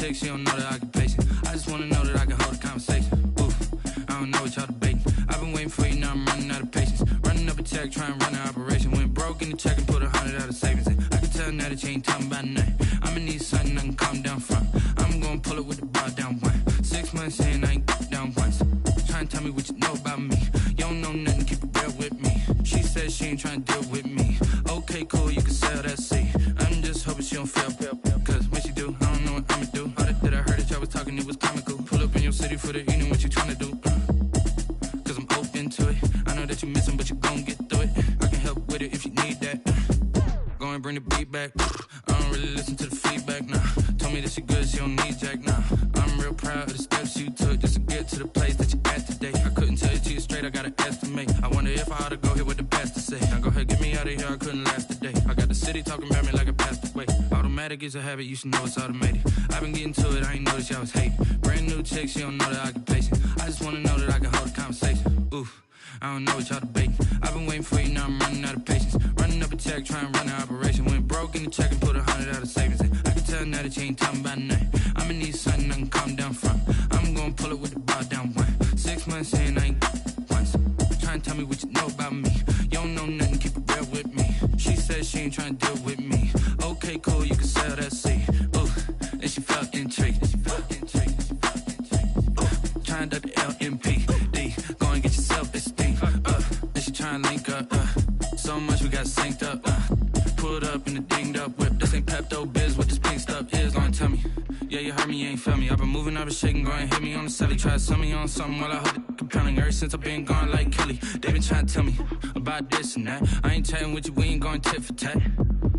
chick, she don't know the occupation. I just wanna know that I can hold a conversation. Oof, I don't know what y'all debating. I've been waiting for you, now I'm running out of patience. Running up a check, trying to run an operation. Went broke in the check and put 100 out of savings in. I can tell now that you ain't talking about nothing. I'ma need something I can calm down from. tell me what you know about me. You don't know nothing, keep it real with me. She said she ain't trying to deal with me. Okay, cool, you can sell that seat. I'm just hoping she don't fail. Cause when she do, I don't know what I'ma do. All that I heard that y'all was talking, it was comical. Pull up in your city for the evening, what you trying to do? Cause I'm open to it. I know that you missing, but you gon' get through it. I can help with it if you need that. Go and bring the beat back. I don't really listen to the feedback, nah. Told me that she good, she don't need jack, nah. I'm real proud of the steps you took just to get to the place that you at today. I couldn't tell it to you straight, I gotta estimate. I wonder if I ought to go here with the pastor say. Now go ahead, get me out of here, I couldn't last a day. I got the city talking about me like I passed away. Automatic is a habit, you should know it's automated. I've been getting to it, I ain't noticed y'all was hating. Brand new chick, she don't know the occupation. I just wanna know that I can hold a conversation. Oof, I don't know what y'all debating. I've been waiting for you, now I'm running out of patience. Running up a check, trying to run an operation. Went broke in the check and put 100 out of savings in. I can tell now that you ain't talking about nothing. I'ma need something I can calm down from. I'm gonna pull it with the bar down one. 6 months in, I ain't once. Trying to tell me what you know about me. You don't know nothing, keep it real with me. She said she ain't trying to deal with me. Okay, cool, you can sell that seat. Ooh, and she felt intrigued. Trying to the LMPD. Go and get your self-esteem. And she trying to link up. So much we got synced up. Pulled up in the dinged up whip. This ain't Pepto-Biz, what this pink stuff is. Go and tell me. Yeah, you heard me, you ain't feel me. I've been moving, I've been shaking, go and hit me on the celly. Try to sell me on something while I hold it compelling. Ever since I've been gone like Kelly, they been trying to tell me about this and that. I ain't chatting with you, we ain't going tit for tat.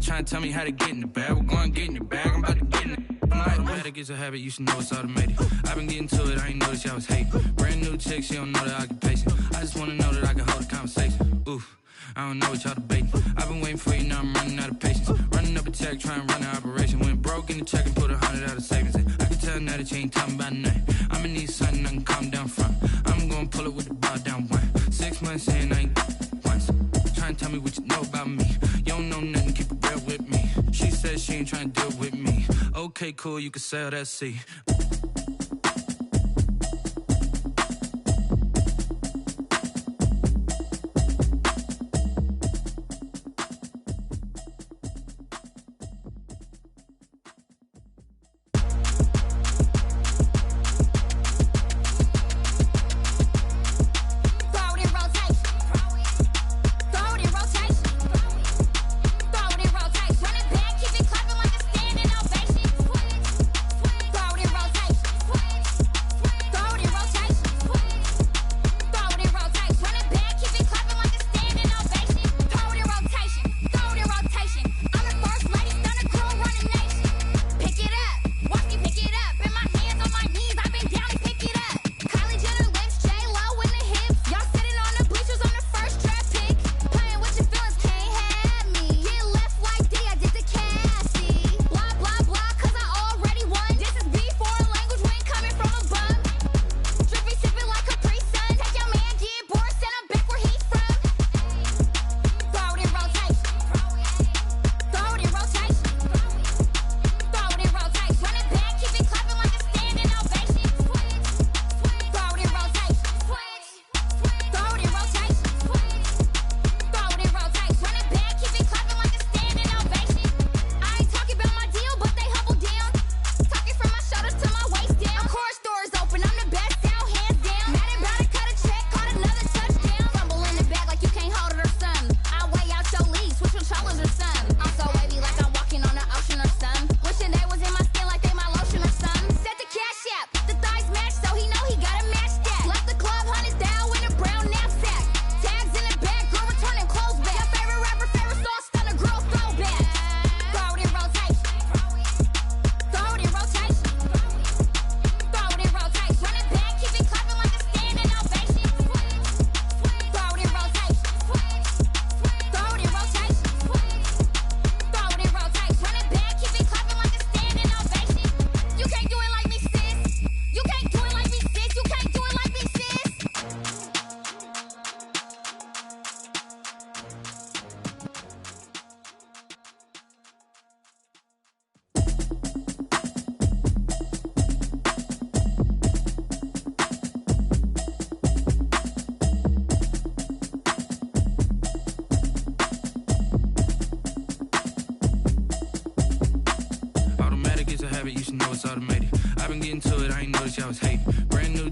Trying to tell me how to get in the bag. We're going to get in the bag, I'm about to get in it. Automatic is a habit, you should know it's automated. I've been getting to it, I ain't noticed y'all was hating. Brand new chick, she don't know the occupation. I just wanna know that I can hold a conversation. Oof, I don't know what y'all debating. I've been waiting for you, now I'm running out of patience. Running up a check, trying to run an operation. Went broke in the check and put 100 out of savings in. I can tell now that you ain't talking about nothing. I'ma need something I can calm down from. I'm gonna pull it with the bar down one. 6 months in, I ain't once. Trying to tell me what you know about me. You don't know nothing, keep it real with me. She said she ain't trying to deal with me. Okay, cool, you can sell that seat.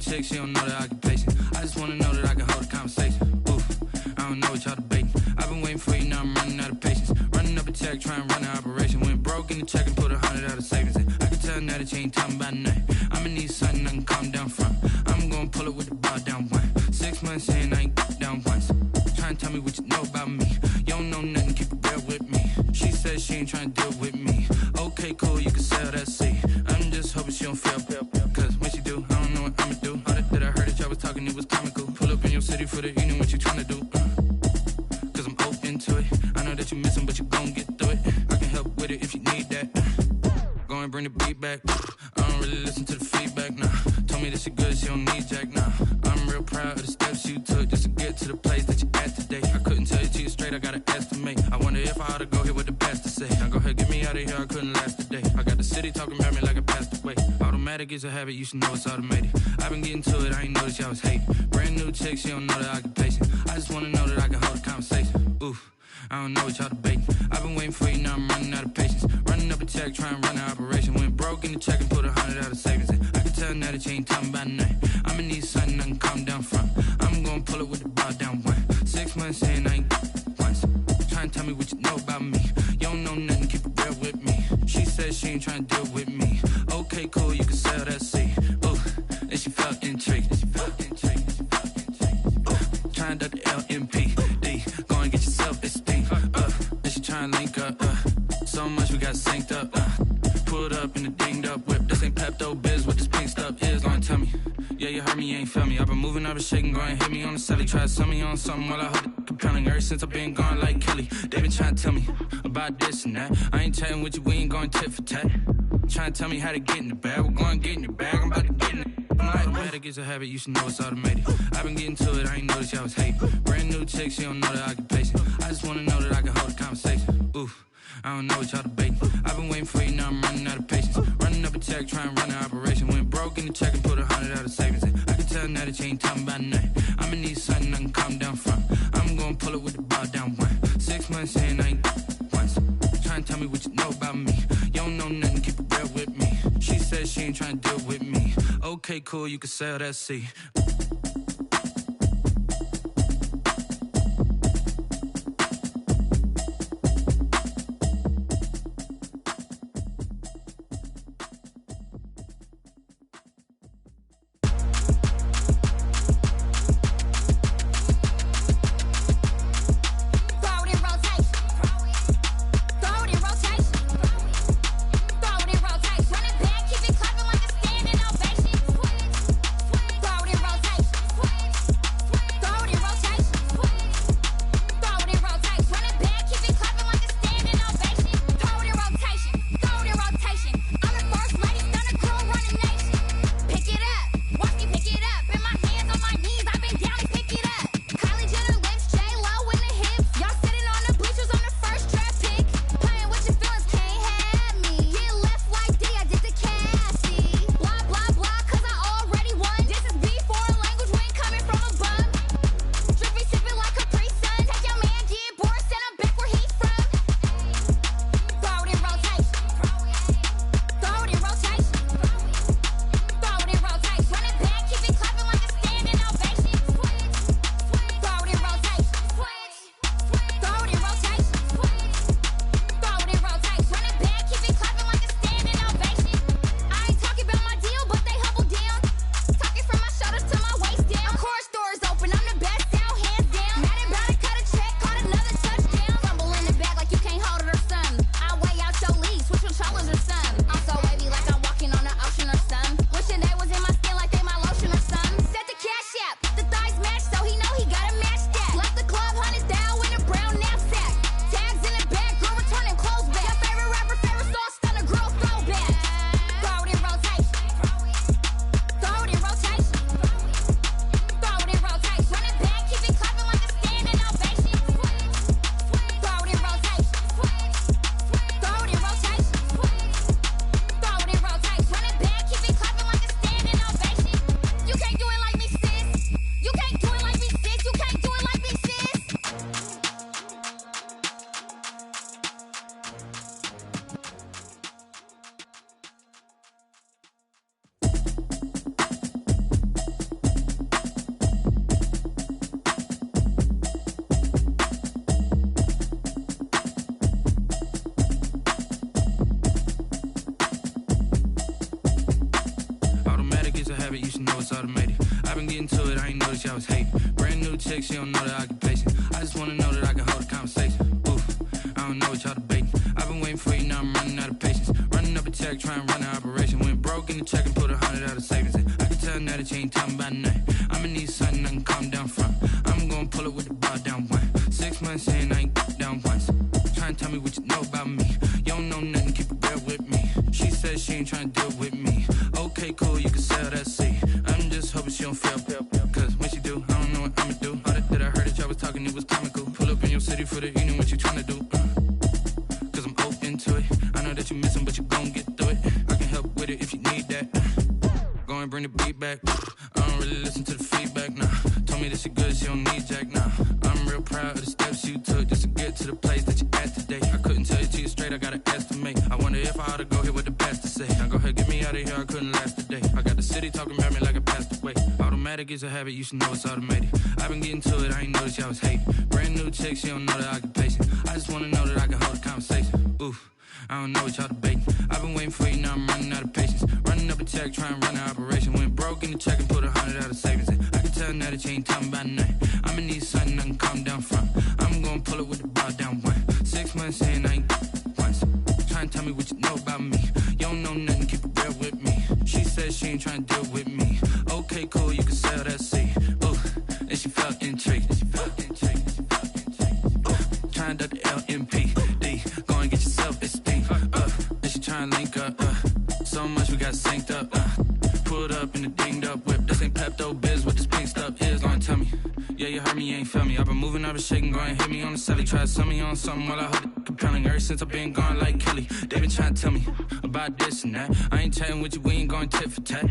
chick, she don't know the occupation. I just wanna know that I can hold a conversation. Oof, I don't know what y'all debating. I've been waiting for you, now I'm running out of patience. Running up a check, trying to run an operation. Went broke in the check and put 100 out of savings in. I can tell now that you ain't talking about nothing. I'ma need something I can calm down from. I'm gonna pull it with the bar down one. 6 months in, I ain't down once. Trying to tell me what you know about me. You don't know nothing, keep it real with me. She said she ain't trying to deal with me. Okay, cool, you can sell that seat. I'm just hoping she don't fail. Cause when she do, I don't know what I'ma do. All that I heard that y'all was talking, it was comical. Pull up in your city for the evening, what you trying to do? Cause I'm open to it. I know that you missing, but you gon' get through it. I can help with it if you need that. Go and bring the beat back. I don't really listen to the feedback, nah. Told me that she good, she don't need jack, nah. I'm real proud of the steps you took just to get to the place that you at today. I couldn't tell you to you straight, I gotta estimate. I wonder if I ought to go here with the pastor say. Now go ahead, get me out of here, I couldn't last a day. I got the city talking about me like I passed away. Automatic is a habit, you should know it's automated. I've been getting to it, I ain't noticed y'all was hating. Brand new chick, she don't know the occupation. I just wanna know that I can hold a conversation. Oof, I don't know what y'all debating. I've been waiting for you, now I'm running out of patience. Running up a check, trying to run an operation. Went broke in the check and put 100 out of savings in. I can tell now that you ain't talking about nothing. I'ma need something I can calm down from. I'm gonna pull it with the bar down one. 6 months in, I ain't once. Trying to tell me what you know about me. You don't know nothing, keep it real with me. She said she ain't trying to deal with me. Okay, cool, you can sell that seat. Ooh, and she felt intrigued. Trying to the LMPD. Go and get your self-esteem. And she trying to link up. So much we got synced up. Pulled up in the dinged up whip. This ain't Pepto-Biz, what this pink stuff is. Go and tell me. Yeah, you heard me, you ain't feel me. I've been moving, I've been shaking, go and hit me on the celly. Try to sell me on something while I hold it compelling. Ever since I've been gone like Kelly, they been trying to tell me about this and that. I ain't chatting with you, we ain't going tit for tat. Trying to tell me how to get in the bag. We're going to get in the bag, I'm about to get in it. I'm like, automatic is a habit, you should know it's automated. I've been getting to it, I ain't noticed y'all was hating. Brand new chick, she don't know the occupation. I just wanna know that I can hold a conversation. Oof, I don't know what y'all debating. I've been waiting for you, now I'm running out of patience. Running up a check, trying to run an operation. Went broke in the check and put 100 out of savings in. I can tell now that you ain't talking about nothing. I'ma need something I can calm down from. I'm gonna pull it with the bar down one. 6 months in, I ain't once. Trying to tell me what you know about me. You don't know nothing, keep it real with me. She said she ain't trying to deal with me. Okay, cool, you can sell that seat. Rotate. I've been getting to it, I ain't noticed y'all was hating. Brand new chick, she don't know that I can patient. I just wanna know that I can hold a conversation. Oof, I don't know what y'all debating. I've been waiting for you, now I'm running out of patience. Running up a check, trying to run an operation. Went broke in the check and put 100 out of savings in. I can tell now that you ain't talking about nothing. I'ma need something I can calm down from. I'm gonna pull it with the bar down one. 6 months in, I ain't down once. Trying to tell me what you know about me. You don't know nothing, keep it real with me. She said she ain't trying to deal with me. Okay, cool, you can sell that seat. I'm just hoping she don't fail. Cause when she do, I don't know what I'ma do. All that I heard that y'all was talking, it was comical. Pull up in your city for the evening, what you trying to do? Cause I'm open to it. I know that you missing, but you gon' get through it. I can help with it if you need that. Go and bring the beat back. I don't really listen to the feedback, nah. Told me that she good, she don't need jack, nah. I'm real proud of the steps you took just to get to the place that you at today. I couldn't tell it to you straight, I gotta estimate. I wonder if I ought to go here with the pastor say. Now go ahead, get me out of here, I couldn't last today. I got the city talking about me like I passed away. Automatic is a habit, you should know it's automated. I've been getting to it, I ain't noticed y'all was hating. Brand new chick, she don't know that I can patient. I just wanna know that I can hold a conversation. Oof, I don't know what y'all debating. I've been waiting for you, now I'm running out of patience. Running up a check, trying to run an operation. Went broke in the check and put 100 out of savings in. I can tell now that you ain't talking about nothing. I'ma need something I can calm down from. I'm gonna pull it with the bar down one. 6 months in, I ain't once. Trying to tell me what you know about me. You don't know nothing, keep it real with me. She said she ain't trying to deal with me. Okay, cool, you can sell that seat. Ooh, and she felt intrigued. Trying to duck the LMPD. Go and get your self-esteem. And she trying to link up. So much we got synced up. Pulled up in the dinged up whip. This ain't Pepto-Biz, what this pink stuff is. Go and tell me. Yeah, you heard me, you ain't feel me. I've been moving, I've been shaking, go and hit me on the celly. Try to sell me on something while I hold it compelling. Ever since I've been gone like Kelly, they been trying to tell me about this and that. I ain't chatting with you, we ain't going tit for tat.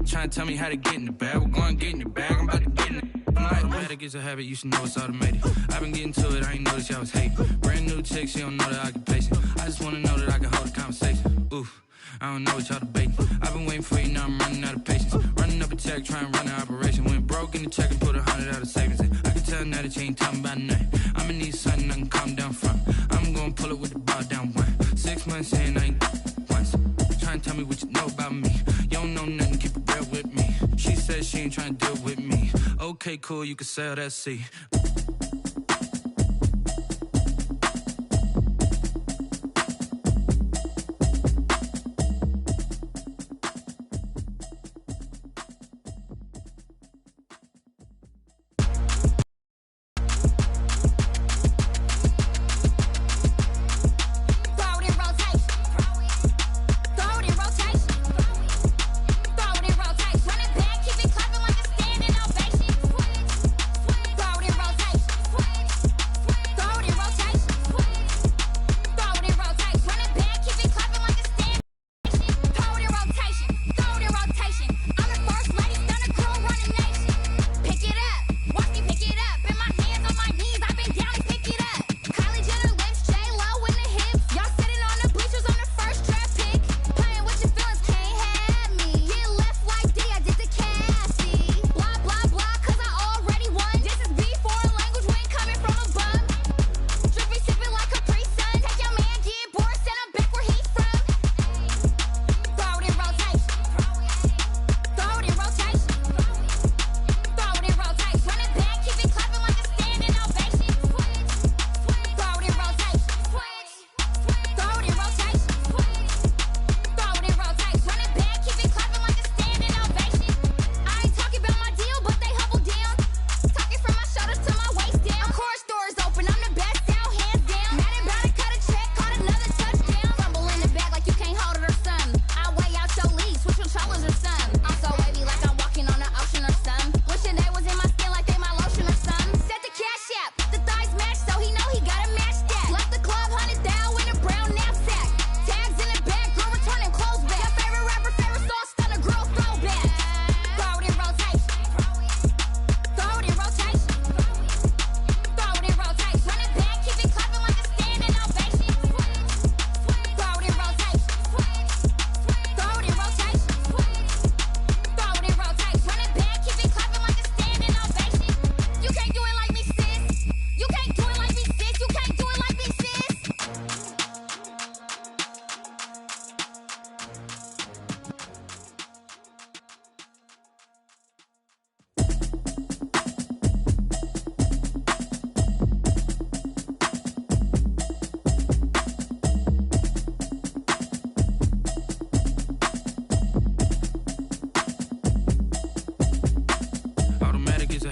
Trying to tell me how to get in the bag. We're going to get in your bag, I'm about to get in it. Automatic is a habit, you should know it's automated. I've been getting to it, I ain't noticed y'all was hating. Brand new chick, she don't know that I can patient. I just wanna know that I can hold a conversation. Oof, I don't know what y'all debating. I've been waiting for you, now I'm running out of patience. Running up a check, trying to run an operation. Went broke in the check and put 100 out of savings in. I can tell now that you ain't talking about nothing. I'ma need something I can calm down from. I'm gonna pull it with the bar down one. 6 months in, I ain't once. Trying to tell me what you know about me. You don't know nothing, keep it real with me. She said she ain't trying to deal with me. Okay, cool, you can sell that seat.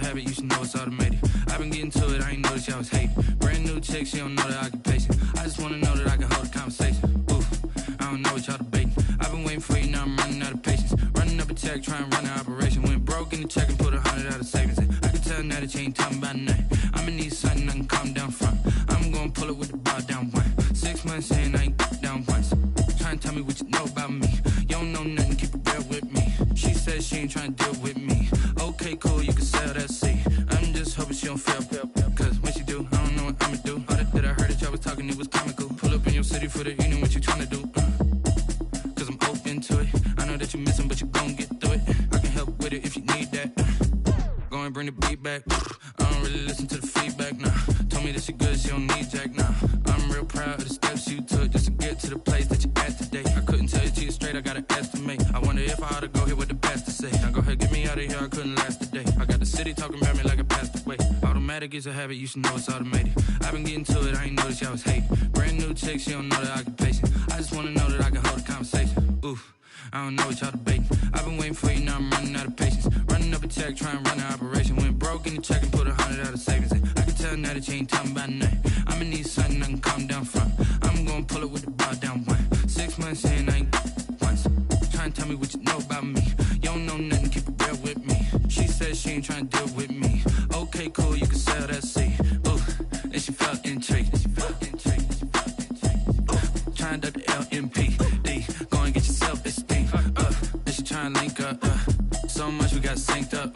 habit, you should know it's automated. I've been getting to it, I ain't noticed y'all was hating. Brand new chick, she don't know the occupation. I just wanna know that I can hold a conversation. Oof, I don't know what y'all debating. I've been waiting for you, now I'm running out of patience. Running up a check, trying to run an operation. Went broke in the check and put 100 out of savings in. I can tell now that you ain't talking about nothing. I'ma need something I can calm down front. I'm gonna pull it with the bar down one. 6 months in, I ain't down once. Trying to tell me what you know about me. You don't know nothing, keep it real with me. She says she ain't trying to deal with me. Okay, cool, you can sell that seat. I'm just hoping she don't fail. Cause when she do, I don't know what I'ma do. All that I heard that y'all was talking, it was comical. Pull up in your city for the evening, what you trying to do? Cause I'm open to it. I know that you missing, but you gon' get through it. I can help with it if you need that. Go and bring the beat back. I don't really listen to the feedback, nah. Told me that she good, she don't need jack, nah. I'm real proud of the steps you took just to get to the place that you at today. I couldn't tell you to you straight, I gotta estimate. I wonder if I ought to go here with the best to say. Now go ahead, get me out of here, I couldn't last a day. I got the city talking about me like I passed away. Automatic is a habit, you should know it's automated. I've been getting to it, I ain't noticed y'all was hating. Brand new chick, she don't know the occupation. I just wanna know that I can hold a conversation. Oof, I don't know what y'all debating. I've been waiting for you, now I'm running out of patience. Running up a check, trying to run an operation. Went broke in the check and put 100 out of savings in. I can tell now that you ain't talking about nothing. I'ma need something I can calm down front. I'm gonna pull it with the bar down one. 6 months in, I ain't once. Trying to tell me what you know about me. You don't know nothing, keep it real with me. She says she ain't trying to deal with me. Okay, cool, you can sell that seat. Ooh, and she felt intrigued. Trying to duck the LMPD. Go and get your self-esteem. And she trying to link up. So much we got synced up.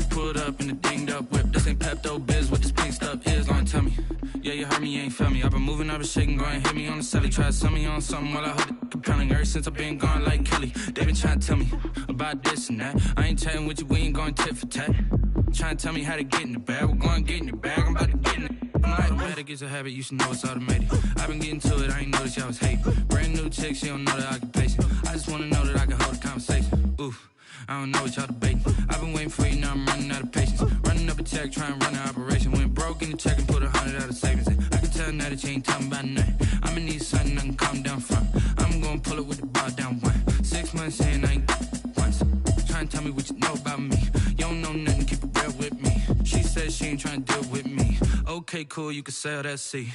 Pulled up in the dinged up whip. This ain't Pepto-Biz, what this pink stuff is. Go and tell me. Yeah, you heard me, you ain't felt me. I've been moving, I've been shaking, go and hit me on the celly. Try to sell me on something while I hold it compelling. Ever since I've been gone like Kelly, they been trying to tell me about this and that. I ain't chatting with you, we ain't going tit for tat. Trying to tell me how to get in the bag. We're going to get in the bag, I'm about to get in it. Automatic is a habit, you should know it's automated. I've been getting to it, I ain't noticed y'all was hating. Brand new chick, she don't know the occupation. I just wanna know that I can hold a conversation. Oof, I don't know what y'all debating. I've been waiting for you, now I'm running out of patience. Running up a check, trying to run an operation. Went broke in the check and put 100 out of savings in. I can tell now that you ain't talking about nothing. I'ma need something I can calm down front. I'm gonna pull it with the bar down one. 6 months in, I ain't once. Trying to tell me what you know about me. You don't know nothing, keep it real with me. She says she ain't trying to deal with me. Okay, cool, you can sell that seat.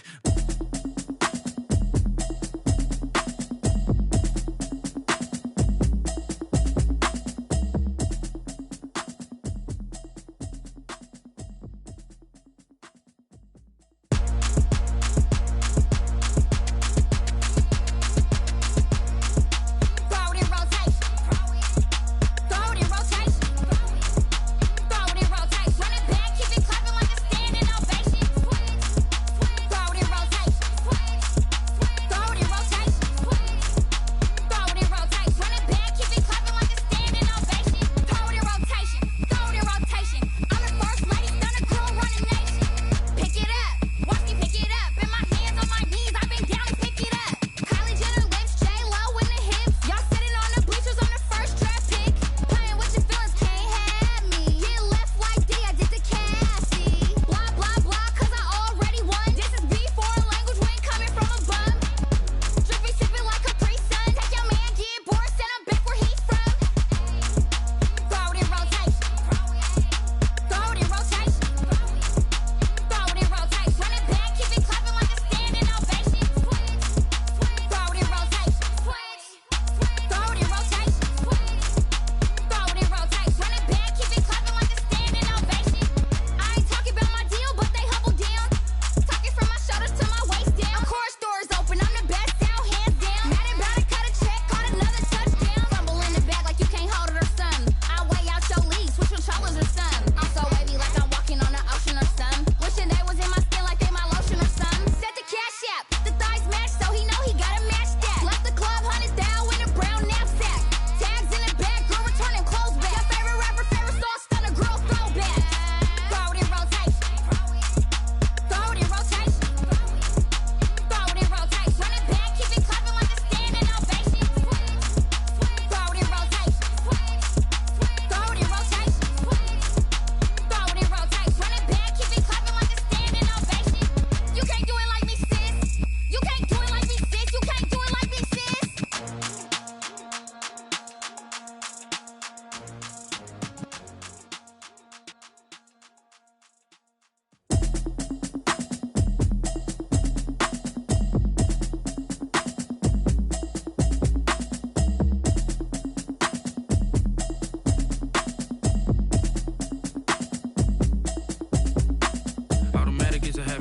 Rotation.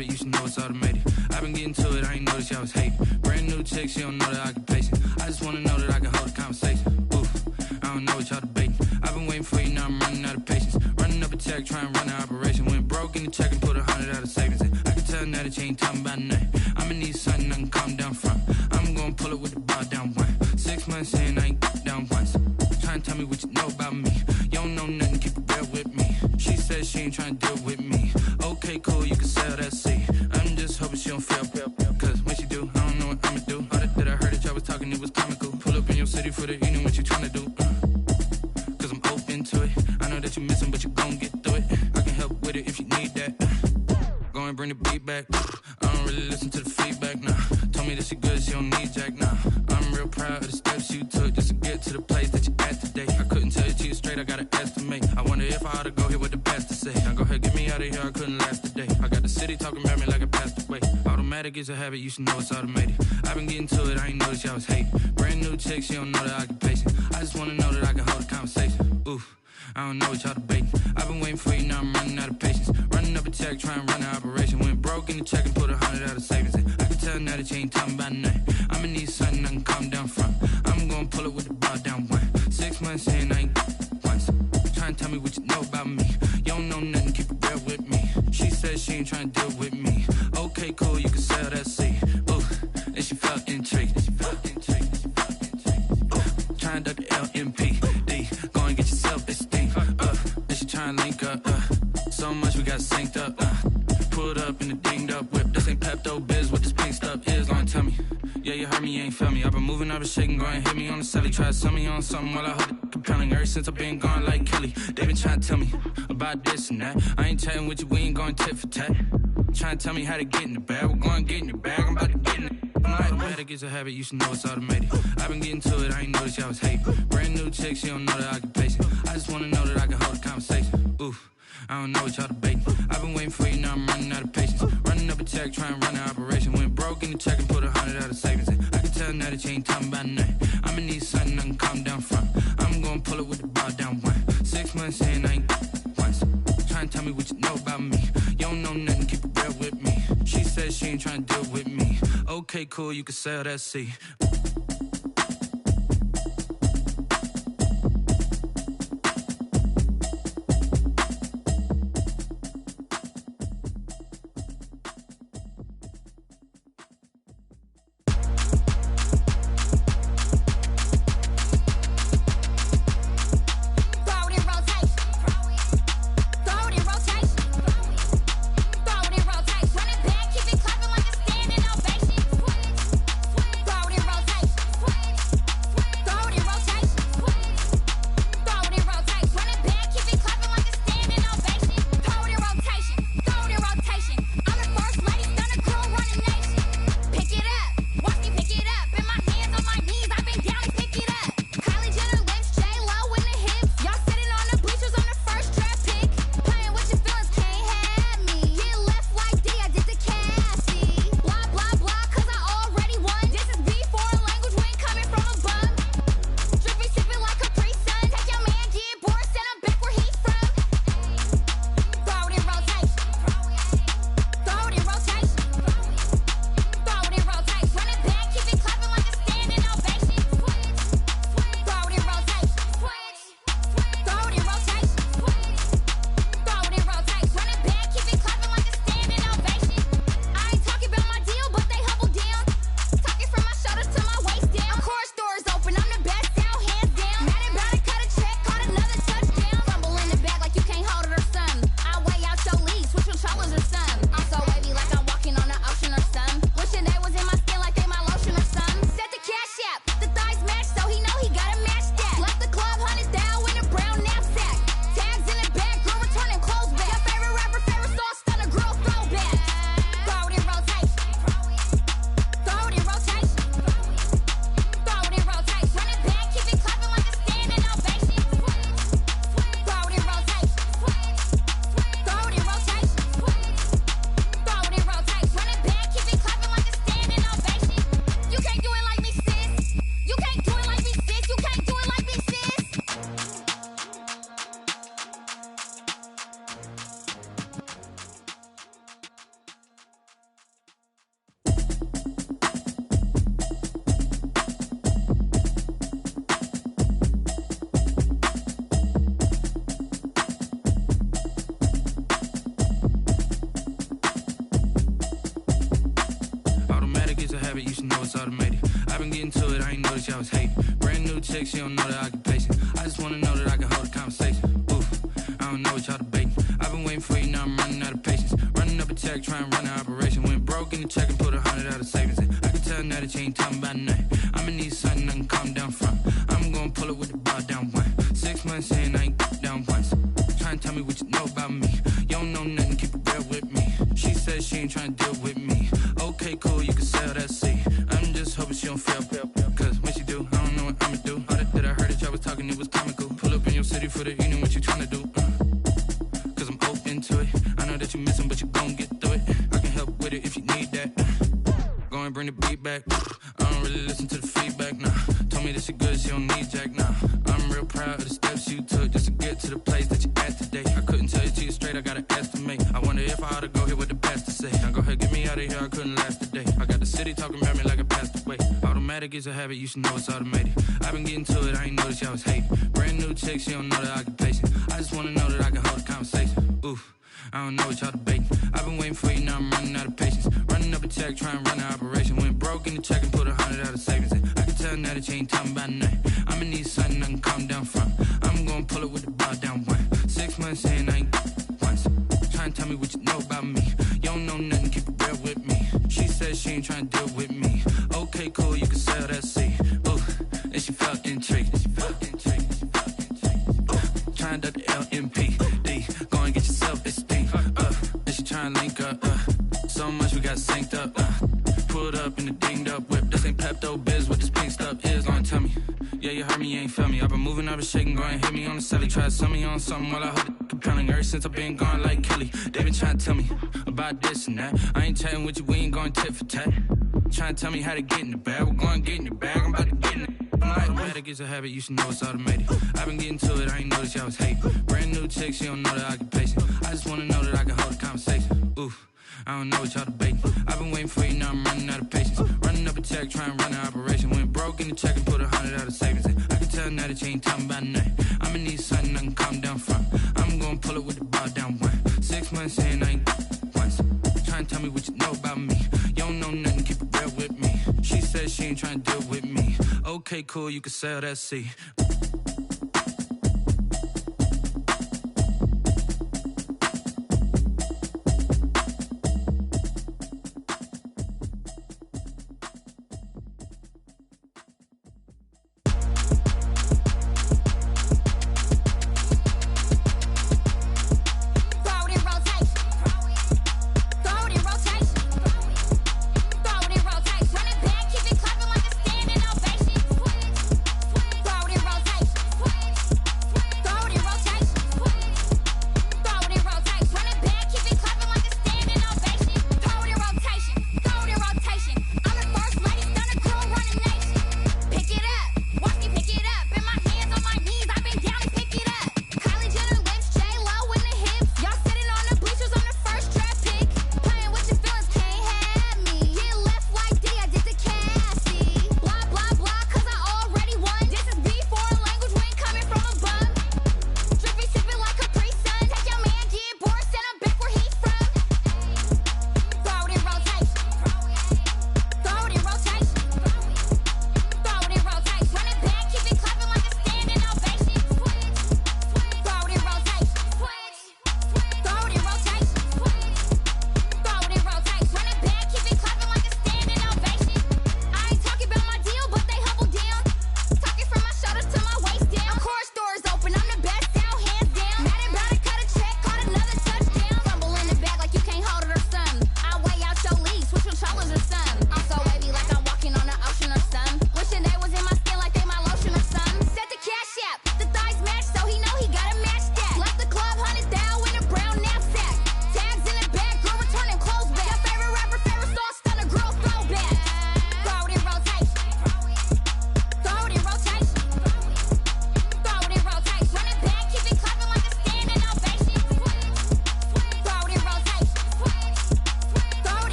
have it, you should know it's automated. I've been getting to it, I ain't noticed y'all was hating. Brand new chick, she don't know that I can pace it. I just wanna know that I can hold a conversation. Oof, I don't know what y'all debating. I've been waiting for you, now I'm running out of patience. Running up a check, trying to run an operation. Went broke in the check and put 100 out of savings in. I can tell now that you ain't talking about nothing. I'ma need something I can calm down from. I'm gonna pull it with the bar down one. 6 months in, I ain't down once. Trying to tell me what you know about me. You don't know nothing, keep it real with me. She says she ain't trying to deal with me. Okay, cool, you can sell that seat. I'm just hoping she don't fail. Cause when she do, I don't know what I'ma do. All that I heard that y'all was talking, it was comical. Pull up in your city for the evening, what you trying to do? Cause I'm open to it. I know that you missing, but you gon' get through it. I can help with it if you need that. Go and bring the beat back. I don't really listen to the feedback, nah. Told me that she good, she don't need jack, nah. I'm real proud of the steps you took just to get to the place that you at today. I couldn't tell it to you straight, I gotta estimate. I wonder if I ought to go here with the best to say. Now go ahead, get me out of here, I couldn't last today. I got the city talking about me like I passed away. Automatic is a habit, you should know it's automated. I've been getting to it, I ain't noticed y'all was hating. Brand new chick, she don't know that I can pace it. I just wanna know that I can hold a conversation. Oof, I don't know what y'all debating. I've been waiting for you, now I'm running out of patience. Running up a check, trying to run an operation. Went broke in the check and put 100 out of savings in. I can tell now that you ain't talking about nothing. I'ma need something I can calm down from. I'm gonna pull it with the bar down one. 6 months in, I ain't once. Trying to tell me what you know about me. You don't know nothing, keep it real with me. She says she ain't trying to deal with me. Okay, cool, you can sell that seat. Ooh, and she felt intrigued. Trying to duck the LMP. Go and get yourself esteem. And she trying to link up. So much we got synced up. Pulled up in the dinged up whip. This ain't Pepto Biz, what this pink stuff is. Long tell me. Yeah, you heard me, you ain't felt me. I've been moving, I've been shaking, go and hit me on the celly. Try to sell me on something while I hold it compelling. Ever since I've been gone like Kelly, they been trying to tell me about this and that. I ain't chatting with you, we ain't going tit for tat. Trying to tell me how to get in the bag. We're going to get in the bag, I'm about to get in it. Automatic is a habit, you should know it's automated. I've been getting to it, I ain't noticed y'all was hating. Brand new chick, she don't know that I can pace it. I just wanna know that I can hold a conversation. Oof, I don't know what y'all debating. I've been waiting for you, now I'm running out of patience. Running up a check, trying to run an operation. Went broke in the check and put 100 out of savings in. I can tell now that you ain't talking about nothing. I'ma need something I can calm down from. I'm gonna pull it with the bar down one. 6 months in, I ain't once. Trying to tell me what you know about me. You don't know nothing, keep it real with me. She says she ain't trying to deal with me. Okay, cool, you can sell that seat. it's automated. I've been getting to it, I ain't noticed y'all was hating. Brand new chick, she don't know the occupation. I just wanna know that I can hold a conversation. Oof, I don't know what y'all debating. I've been waiting for you, now I'm running out of patience. Running up a check, trying to run an operation. Went broke in the check and put 100 out of savings in. I can tell now that you ain't talking about nothing. I'ma need something I can calm down from. I'm gonna pull it with the bar down one. 6 months in, I ain't down once. Trying to tell me what you know about me. You don't know nothing, keep it real with me. She says she ain't trying to deal with me. Okay, cool, you can sell that seat. I'm just hoping she don't fail. Cause when she do, I don't know what I'ma do. All that I heard that y'all was talking, it was comical. Pull up in your city for the evening, what you trying to do? Cause I'm open to it. I know that you missing, but you gon' get through it. I can help with it if you need that. Go and bring the beat back. I don't really listen to the feedback, nah. Told me that she good, she don't need jack, nah. I'm real proud of the steps you took just to get to the place that you at today. I couldn't tell you to you straight, I gotta estimate. I wonder if I ought to go here with the pastor say. Now go ahead, get me out of here, I couldn't last a day. I got the city talking about me like I passed away. Automatic is a habit, you should know it's automated. I've been getting to it, I ain't noticed y'all was hating. Brand new chick, she don't know the occupation. I just wanna know that I can hold a conversation. Oof, I don't know what y'all debating. I've been waiting for you, now I'm running out of patience. Running up a check, trying to run an operation. Went broke in the check and put 100 out of savings in. I can tell now that you ain't talking about nothing. I'ma need something I can calm down from. I'm gonna pull it with the bar down one. 6 months in, I ain't once. Trying to tell me what you know about me. You don't know nothing, keep it real with me. She says she ain't trying to deal with me. Okay, cool, you can sell that seat. Ooh, and she felt intrigued. Trying to the LMPD. Go and get yourself esteem. And she trying to link up. So much we got synced up. Pulled up in the dinged up whip. This ain't Pepto Biz, what this pink stuff is. Go and tell me. Yeah, you heard me, you ain't felt me. I've been moving, I've been shaking, go and hit me on the celly. Try to sell me on something while I hold it compelling. Ever since I've been gone like Kelly, they been trying to tell me about this and that. I ain't chatting with you, we ain't going tit for tat. Trying to tell me how to get in the bag. We're going to get in the bag, I'm about to get in it. Automatic is a habit, you should know it's automated. I've been getting to it, I ain't noticed y'all was hating. Brand new chick, she don't know the occupation. I just wanna know that I can hold a conversation. Oof, I don't know what y'all debating. I've been waiting for you, now I'm running out of patience. Running up a check, trying to run an operation. Went broke in the check and put 100 out of savings in. I can tell now that you ain't talking about nothing. I'ma need something I can calm down from. I'm gonna pull it with the bar down one. 6 months in, I ain't once. Trying to tell me what you know about me. You don't know nothing, keep it real with me. She says she ain't trying to deal with me. Okay, cool, you can sell that seat. Run it back, keep it clapping like a standing ovation.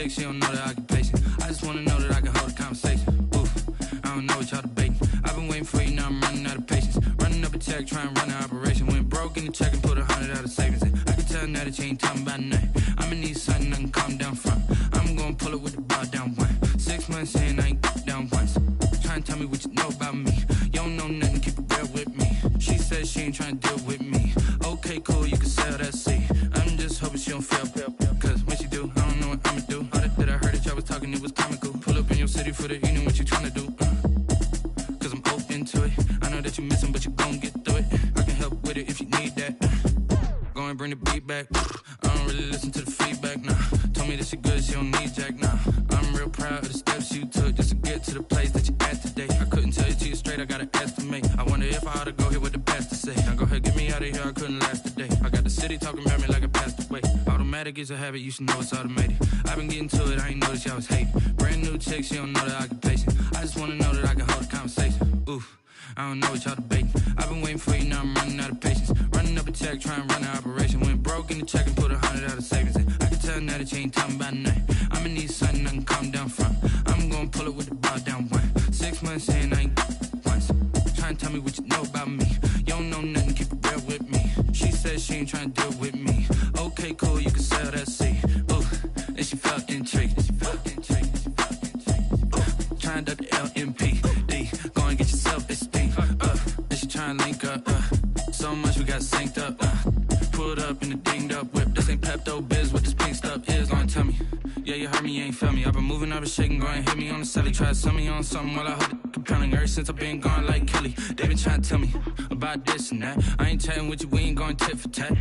text, she don't know that I get patient. I just wanna know that I can hold a conversation. Oof, I don't know what y'all debating. I've been waiting for you, now I'm running out of patience. Running up a check, trying to run an operation. Went broke in the check and put 100 out of savings in. I can tell now that you ain't talking about nothing. I'ma need something I can calm down from. I'm gonna pull it with the bar down one. 6 months in, I ain't down once. Trying to tell me what you know about me. You don't know nothing, keep it real with me. She said she ain't trying to deal with me. Okay, cool, you can sell that seat. I'm just hoping she don't fail. Cause when she do, I don't know what I'ma do. All that I heard that y'all was talking, it was comical. Pull up in your city for the evening, what you trying to do? Cause I'm open to it. I know that you missing, but you gon' get through it. I can help with it if you need that. Go and bring the beat back. I don't really listen to the feedback, nah. Told me that she good, she don't need jack, nah. I'm real proud of the steps you took just to get to the place that you at today. I couldn't tell you to you straight, I gotta estimate. I wonder if I ought to go here with the pastor say. Now go ahead, get me out of here, I couldn't last a day. I got the city talking about me like I passed away. Automatic is a habit, you should know it's automated. I've been getting to it, I ain't noticed y'all was hating. Brand new chick, she don't know that I get patient. I just wanna know that I can hold a conversation. Oof, I don't know what y'all debating. I've been waiting for you, now I'm running out of patience. Running up a check, trying to run an operation. Went broke in the check and put 100 out of savings in. I can tell now that you ain't talking about nothing. I'ma need something I can calm down from. I'm gonna pull it with the bar down one. 6 months in, I ain't once. Trying to tell me what you know about me. You don't know nothing, keep it real with me. She said she ain't trying to deal with me. Okay, cool, you can sell that seat. Ooh, and she felt intrigued. Trying to the LMPD. Go and get your self-esteem. And she trying to link up. So much we got synced up. Pulled up in the dinged up whip. This ain't Pepto-Biz, what this pink stuff is. Gonna tell me. Yeah, you heard me, you ain't felt me. I've been moving, I've been shaking, go and hit me on the celly. Try to sell me on something while I hold it compelling. Ever since I've been gone like Kelly, they been trying to tell me about this and that. I ain't chatting with you, we ain't going tit for tat.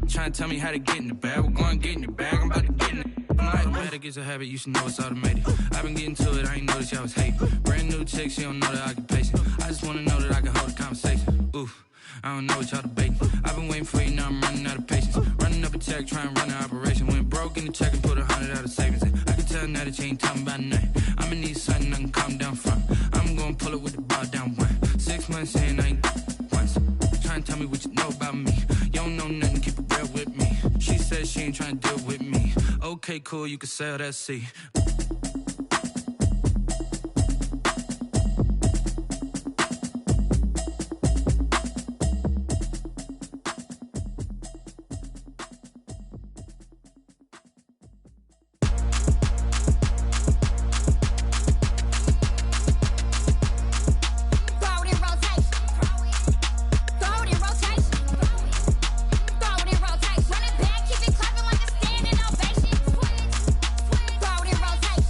Trying to tell me how to get in the bag. We're going to get in the bag, I'm about to get in it. I'm like, automatic is a habit, you should know it's automated. I've been getting to it, I ain't noticed y'all was hating. Brand new chick, she don't know that I get patient. I just wanna know that I can hold a conversation. Oof, I don't know what y'all debating. I've been waiting for you, now I'm running out of patience. Running up a check, trying to run an operation. Went broke in the check and put 100 out of savings in. I can tell now that you ain't talking about nothing. I'ma need something I can calm down from. I'm gonna pull it with the bar down one. 6 months in, I ain't once. Trying to tell me what you know about me. You don't know nothing, keep it real with me. She said she ain't trying to deal with me. Okay, cool, you can sell that seat. Rotate.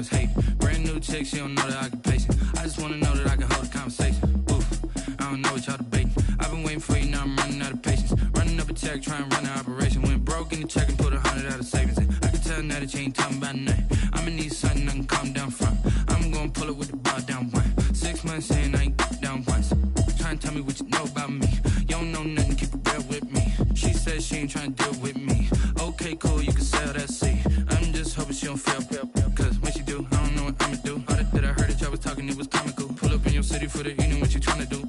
was hating. Brand new chick, she don't know that I can pace it. I just wanna know that I can hold a conversation. Oof, I don't know what y'all debating. I've been waiting for you, now I'm running out of patience. Running up a check, trying to run an operation. Went broke in the check and put 100 out of savings in. I can tell now that you ain't talking about nothing. I'ma need something I can calm down from. I'm gonna pull it with the bar down one. 6 months in, I ain't down once. Trying to tell me what you know about me. You don't know nothing, keep it real with me. She said she ain't trying to deal with me. Okay, cool, you can sell that seed. I'm just hoping she don't fail. Cause when she do, I don't know what I'ma do. All that I heard that y'all was talking, it was comical. Pull up in your city for the evening, what you trying to do?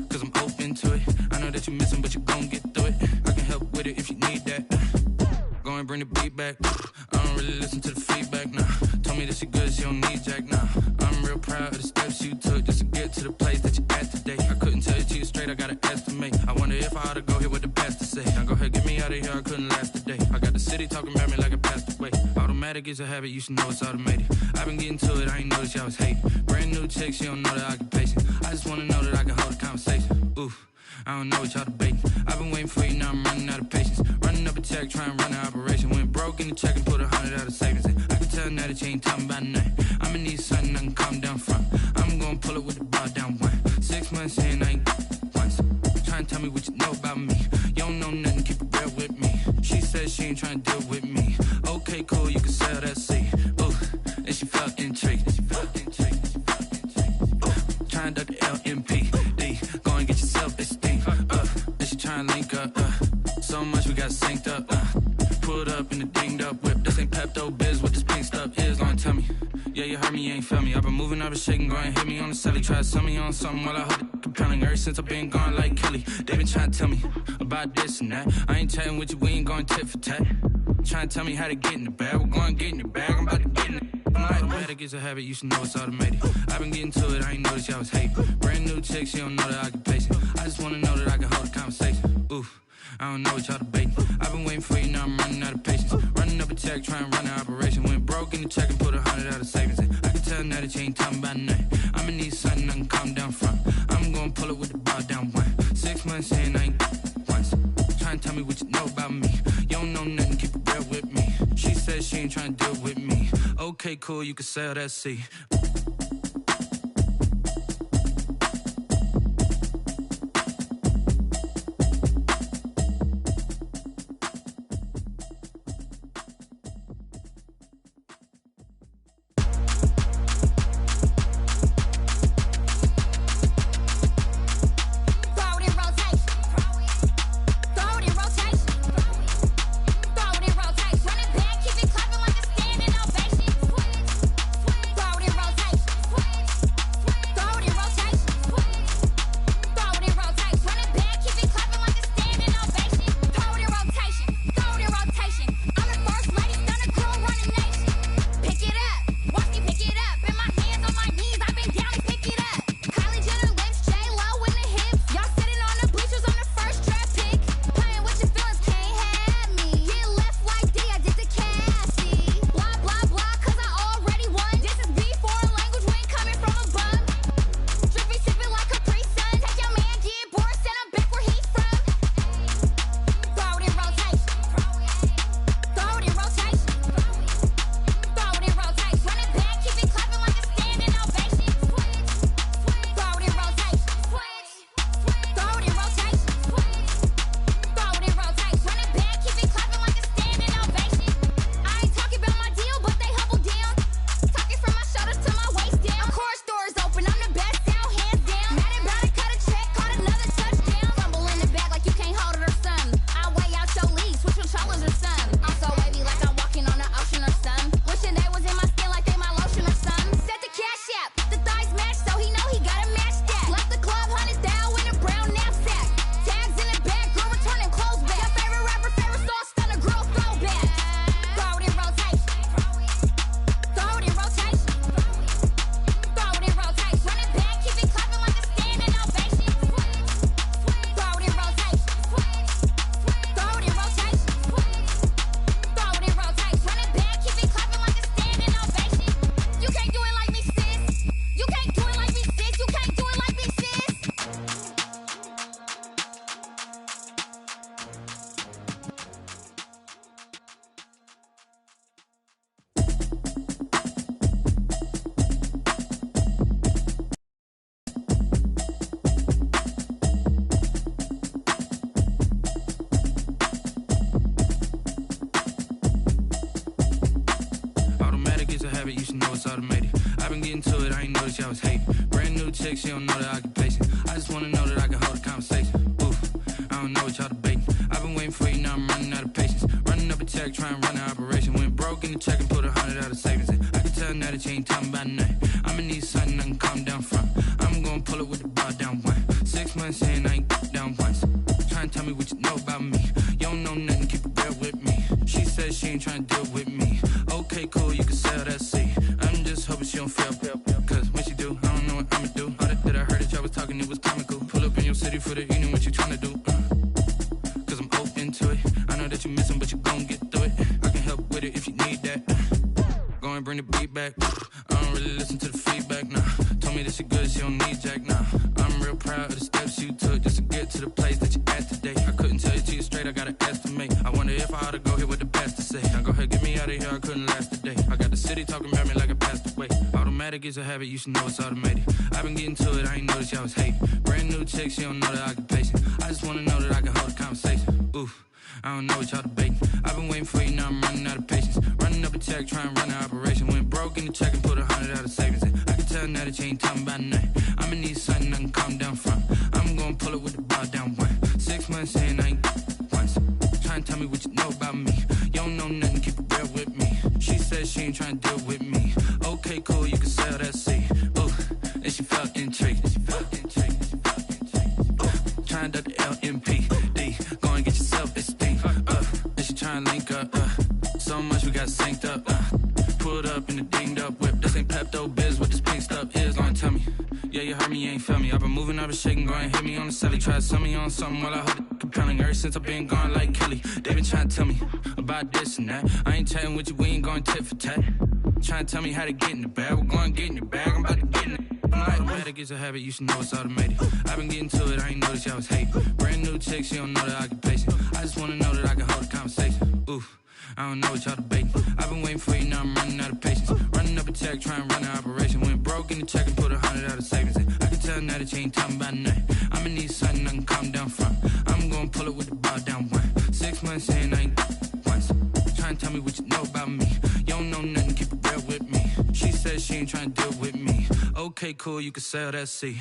Cause I'm open to it. I know that you missing, but you gon' get through it. I can help with it if you need that. Go and bring the beat back. I don't really listen to the feedback, nah. Told me that she good, she don't need jack, nah. I'm real proud of the steps you took just to get to the place that you at today. I couldn't tell it to you straight, I gotta estimate. I wonder if I ought to go here with the pastor say. Now go ahead, get me out of here, I couldn't last a day. I got the city talking about me like I passed away. Automatic is a habit, you should know it's automated. I've been getting to it, I ain't noticed y'all was hating. Brand new chick, she don't know the occupation. I just wanna know that I can hold a conversation. Oof, I don't know what y'all debating. I've been waiting for you, now I'm running out of patience. Running up a check, trying to run an operation. Went broke in the check and put 100 out of savings in. I can tell now that you ain't talking about nothing. I'ma need something I can calm down from. I'm gonna pull it with the bar down one. 6 months in, I ain't once. Trying to tell me what you know about me. You don't know nothing, keep it real with me. She said she ain't trying to deal with me. Okay, cool, you can sell that seed. Ooh, and she felt intrigued. Trying to duck the LMPD. Go and get your self-esteem. And she trying to link up. So much we got synced up. Pulled up in the dinged up whip. This ain't Pepto-Biz, what this pink stuff is. Gonna tell me. Yeah, you heard me, you ain't felt me. I've been moving, I've been shaking, go and hit me on the celly. Try to sell me on something while I hold it compelling. Ever since I've been gone like Kelly, they been trying to tell me about this and that. I ain't chatting with you, we ain't going tit for tat. Trying to tell me how to get in the bag. We're going to get in the bag, I'm about to get in it. Automatic is a habit, you should know it's automated. I've been getting to it, I ain't noticed y'all was hating. Brand new chick, she don't know the occupation. I just wanna know that I can hold a conversation. Oof, I don't know what y'all debating. I've been waiting for you, now I'm running out of patience. Running up a check, trying to run an operation. Went broke in the check and put 100 out of savings in. I can tell now that you ain't talking about nothing. I'ma need something I can calm down from. I'm gonna pull it with the bar down one. 6 months in, I ain't once. Trying to tell me what you know about me. You don't know nothing, keep it real with me. She said she ain't trying to deal with me. Okay, cool, you can sell that seed. Rotation. into it, I ain't noticed y'all was hating. Brand new chick, she don't know that I can pace it. I just wanna know that I can hold a conversation. Oof, I don't know what y'all debating. I've been waiting for you, now I'm running out of patience. Running up a check, trying to run an operation. Went broke in the check and put 100 out of savings in. I can tell now that you ain't talking about nothing. I'ma need something I can calm down from. I'm gonna pull it with the bar down one. 6 months in, I ain't down once. Trying to tell me what you know about me. You don't know nothing, keep it real with me. She says she ain't trying to deal with me. Okay, cool, you can sell that seat. I'm just hoping she don't fail. Cause when she do, I don't know what I'ma do. All that I heard that y'all was talking, it was comical. Pull up in your city for the evening, what you trying to do? Cause I'm open to it. I know that you missing, but you gon' get through it. I can help with it if you need that. Go and bring the beat back. I don't really listen to the feedback, nah. Told me that she good, she don't need jack, nah. I'm real proud of the steps you took just to get to the place that you at today. I couldn't tell you to you straight, I gotta estimate. I wonder if I ought to go here with the best to say. Now go ahead, get me out of here, I couldn't last a day. I got the city talking about me like I passed away. Automatic is a habit, you should know it's automated. I've been getting to it, I ain't noticed y'all was hating. Brand new chick, she don't know that I can pace it. I just wanna know that I can hold a conversation. Oof, I don't know what y'all debating. I've been waiting for you, now I'm running out of patience. Running up a check, trying to run an operation. Went broke in the check and put 100 out of savings in. I can tell now that you ain't talking about nothing. I'ma need something I can calm down from. I'm gonna pull it with the bar down one. 6 months in, I ain't once. Trying to tell me what you know about me. You don't know nothing, keep it real with me. She says she ain't trying to deal with me. Okay, cool, you can sell that seat. Ooh, and she felt intrigued. Trying to duck the LMPD. Go and get yourself esteem. And she trying to link up. So much we got synced up. Pulled up in the dinged up whip. This ain't Pepto Biz, what this pink stuff is. Go and tell me. Yeah, you heard me, you ain't feel me. I've been moving, I've been shaking, go and hit me on the celly. Try to sell me on something while I hold it compelling. Ever since I've been gone like Kelly, they been trying to tell me about this and that. I ain't chatting with you, we ain't going tit for tat. Trying to tell me how to get in the bag. We're going to get in your bag, I'm about to get in it. Automatic is a habit, you should know it's automated. I've been getting to it, I ain't noticed y'all was hating. Brand new chick, she don't know that I can pace it. I just wanna know that I can hold a conversation. Oof, I don't know what y'all debating. I've been waiting for you, now I'm running out of patience. Running up a check, trying to run an operation. Went broke in the check and put 100 out of savings in. I can tell now that you ain't talking about nothing. I'ma need something I can calm down from. I'm gonna pull it with the bar down one. 6 months in, I ain't once. Trying to tell me what you know about me. You don't know nothing, keep it real with me. She says she ain't trying to deal with me. Okay, cool, you can sell that seat.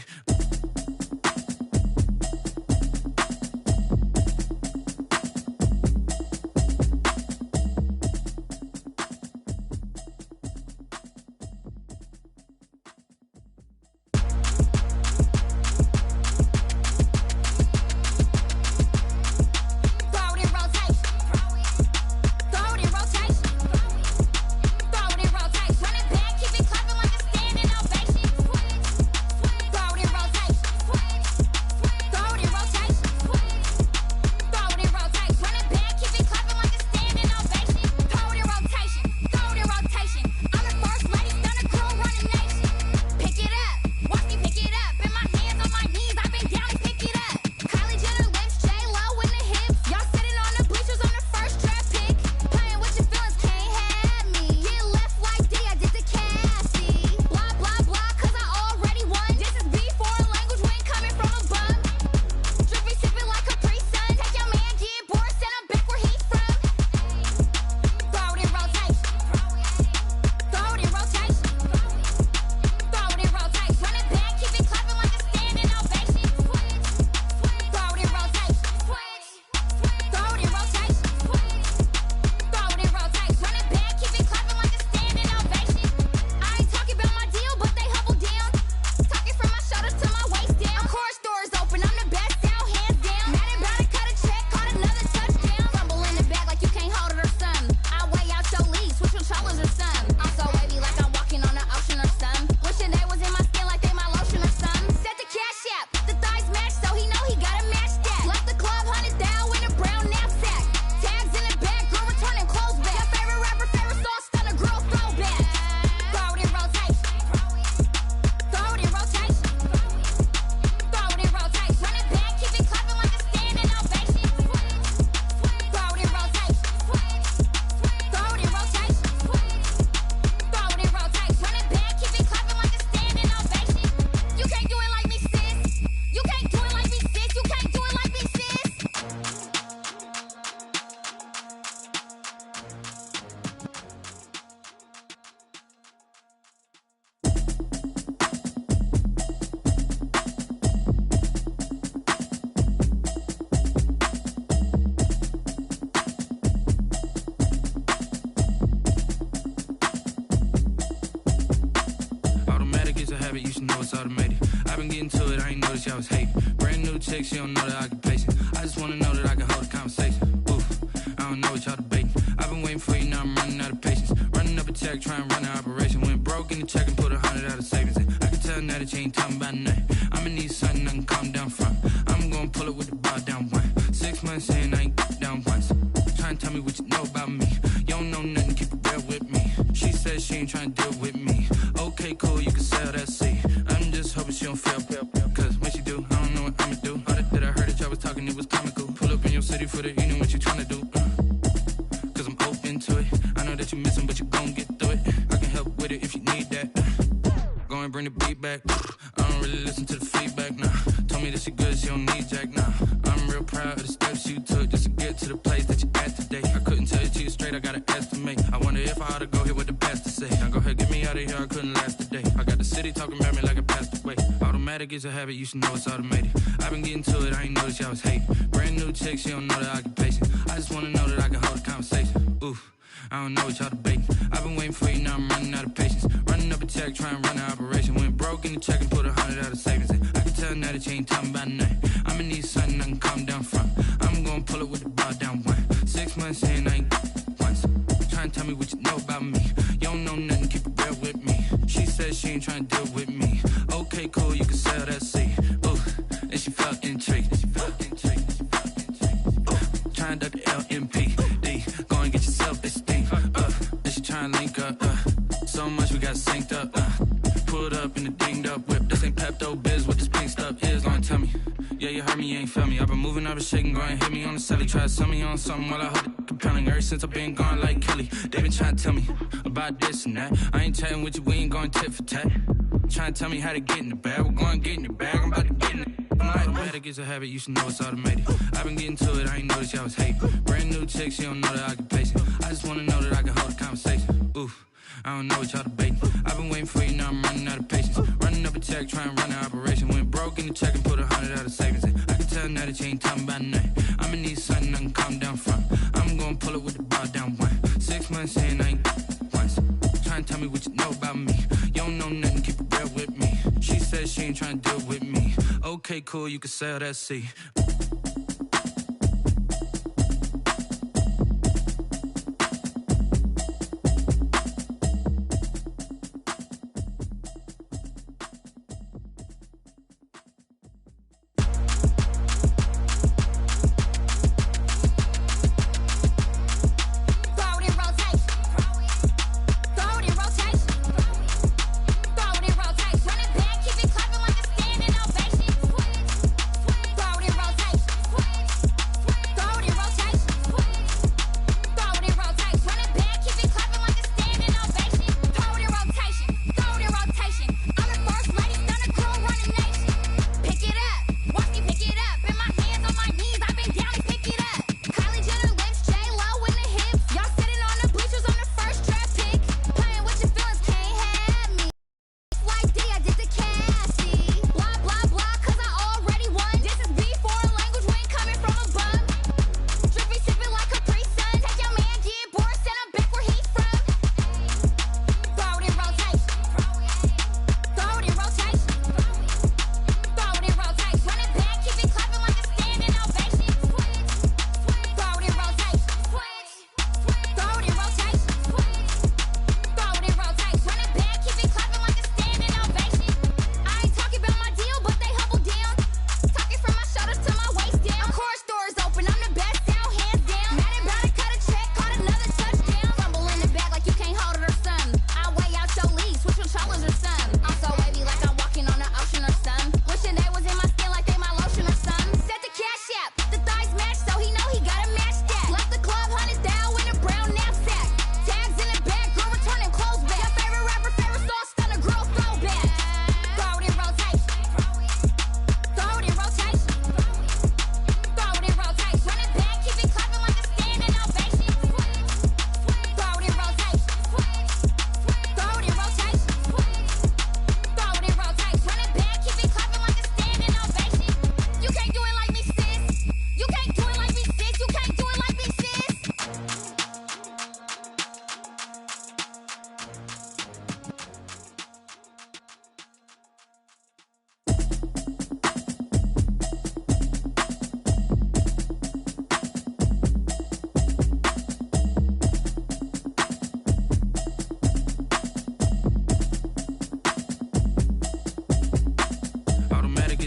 Throw it in rotation. have it, you should know it's automated. I've been getting to it, I ain't noticed y'all was hating. Brand new chick, she don't know that I can pace it. I just wanna know that I can hold a conversation. Oof, I don't know what y'all debating. I've been waiting for you, now I'm running out of patience. Running up a check, trying to run an operation. Went broke in the check and put 100 out of savings in. I can tell now that you ain't talking about nothing. I'ma need something I can calm down from. I'm gonna pull it with the bar down one. 6 months in, I ain't down once. Trying to tell me what you know about me. You don't know nothing, keep it real with me. She says she ain't trying to deal with me. Okay, cool, you can sell that seed. I'm just hoping she don't fail. Cause when she do, I don't know what I'ma do. All that I heard that y'all was talking, it was comical. Pull up in your city for the evening, what you trying to do? Cause I'm open to it. I know that you missing, but you gon' get through it. I can help with it if you need that. Go and bring the beat back. I don't really listen to the feedback, nah. Told me that she good, she don't need jack, nah. I'm real proud of the steps you took just to get to the place that you at today. I couldn't tell you to you straight, I gotta estimate. I wonder if I ought to go here with the pastor say. Now go ahead, get me out of here, I couldn't last a day. I got the city talking about me like I passed away. Automatic is a habit, you should know it's automated. I've been getting to it, I ain't noticed y'all was hating. Brand new chick, she don't know that I can pace it. I just wanna know that I can hold a conversation. Oof, I don't know what y'all debating. I've been waiting for you, now I'm running out of patience. Running up a check, trying to run an operation. Went broke in the check and put 100 out of savings in. I can tell now that you ain't talking about nothing. I'ma need something I can calm down from. I'm gonna pull it with the bar down one. 6 months in, I ain't once. Trying to tell me what you know about me. You don't know nothing, keep it real with me. She says she ain't trying to deal with me. Okay, cool, you can sell that seed. Ooh, and she felt intrigued. Trying to duck the LMP. Go and get yourself this thing. And she trying to link up. So much we got synced up. Pulled up in the dinged up whip. This ain't Pepto Biz, what this pink stuff is. Don't tell me. Yeah, you heard me, you ain't felt me. I've been moving, I've been shaking, go and hit me on the celly. Try to sell me on something while I hold it compelling. Ever since I've been gone like Kelly, they been trying to tell me about this and that. I ain't chatting with you, we ain't going tit for tat. Trying to tell me how to get in the bag. We're going to get in the bag, I'm about to get in it. Automatic is a habit, you should know it's automated. I've been getting to it, I ain't noticed y'all was hating. Brand new chick, she don't know that I can pace it. I just wanna know that I can hold a conversation. Oof, I don't know what y'all debating. I've been waiting for you, now I'm running out of patience. Running up a check, trying to run an operation. Went broke in the check and put 100 out of savings in. I can tell now that you ain't talking about nothing. I'ma need something I can calm down from. I'm gonna pull it with the bar down one. 6 months in, I ain't once. Trying to tell me what you know about me. You don't know nothing, keep it real with me. She says she ain't trying to deal with me. Okay, cool, you can sell that seed. Throw it in rotation.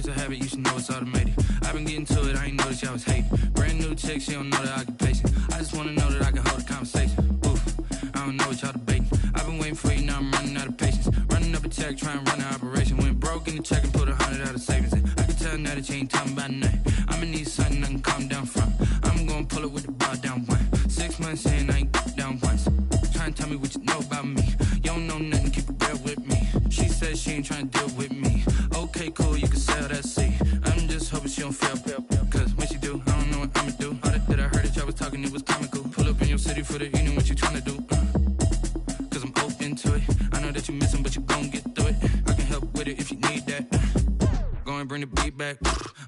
a habit, you should know it's automated. I've been getting to it, I ain't noticed y'all was hating. Brand new chick, she don't know the occupation. I just wanna know that I can hold a conversation. Oof, I don't know what y'all debating. I've been waiting for you, now I'm running out of patience. Running up a check, trying to run an operation. Went broke in the check and put 100 out of savings in. I can tell now that you ain't talking about nothing. I'ma need something I can calm down from. I'm gonna pull it with the bar down one. 6 months in, I ain't down once. Trying to tell me what you know about me. You don't know nothing, keep it real with me. She said she ain't trying to deal with me. Okay, cool, you can sell that seat. I'm just hoping she don't fail. Cause when she do, I don't know what I'ma do. All that I heard that y'all was talking, it was comical. Pull up in your city for the evening, what you trying to do? Cause I'm open to it. I know that you missing, but you gon' get through it. I can help with it if you need that. Go and bring the beat back.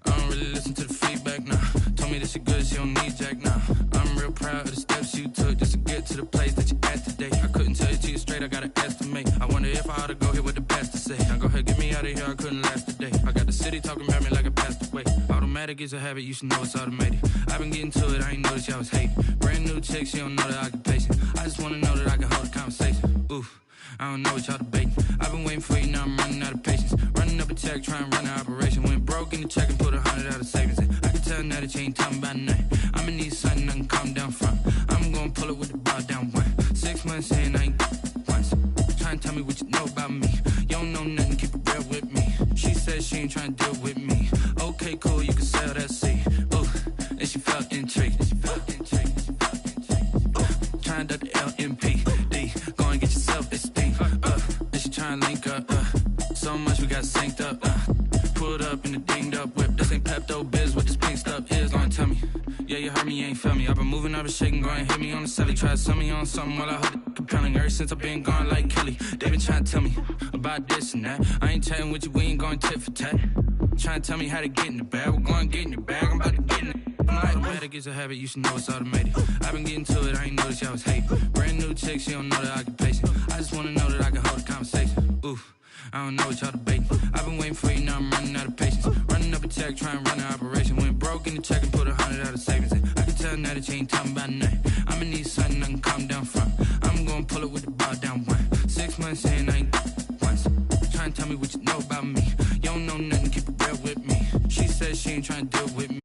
I don't really listen to the feedback, nah. Told me that she good, she don't need jack, nah. I'm real proud of the steps you took just to get to the place that you at today. I couldn't tell you to you straight, I gotta estimate. I wonder if I ought to go here with the pastor say. Now go ahead, get me out of here, I couldn't last a day. I got the city talking about me like I passed away. Automatic is a habit, you should know it's automated. I've been getting to it, I ain't noticed y'all was hating. Brand new chick, she don't know the occupation. I just wanna know that I can hold a conversation. Oof, I don't know what y'all debating. I've been waiting for you, now I'm running out of patience. Running up a check, trying to run an operation. Went broke in the check and put 100 out of savings in. I can tell now that you ain't talking about nothing. I'ma need something I can calm down from. I'm gonna pull it with the bar down one. 6 months in, I ain't once. Trying to tell me what you know about me. You don't know nothing, keep it real with me. She said she ain't trying to deal with me. Okay, cool, you can sell that seat. Ooh, and she felt intrigued. Trying to duck the LMPD. Go and get yourself esteem. And she trying to link up. So much we got synced up. Pulled up in the dinged up whip. This ain't Pepto Biz, what this pink stuff is. Gonna tell me. Yeah, you heard me, you ain't felt me. I've been moving, I've been shaking, go and hit me on the celly. Try to sell me on something while I hold it compelling. Ever since I've been gone like Kelly, they been trying to tell me about this and that. I ain't chatting with you, we ain't going tit for tat. Trying to tell me how to get in the bag. We're going to get in your bag, I'm about to get in it. I'm like, automatic is a habit, you should know it's automated. I've been getting to it, I ain't noticed y'all was hating. Brand new chick, she don't know the occupation. I just wanna know that I can hold a conversation. Oof, I don't know what y'all debating. I've been waiting for you, now I'm running out of patience. Running up a check, trying to run an operation. Went broke in the check and put 100 out of savings in. I can tell now that you ain't talking about nothing. I'ma need something I can calm down from. I'm gonna pull it with the bar down one. 6 months in, I ain't once. Trying to tell me what you know about me. You don't know nothing, keep it real with me. She said she ain't trying to deal with me.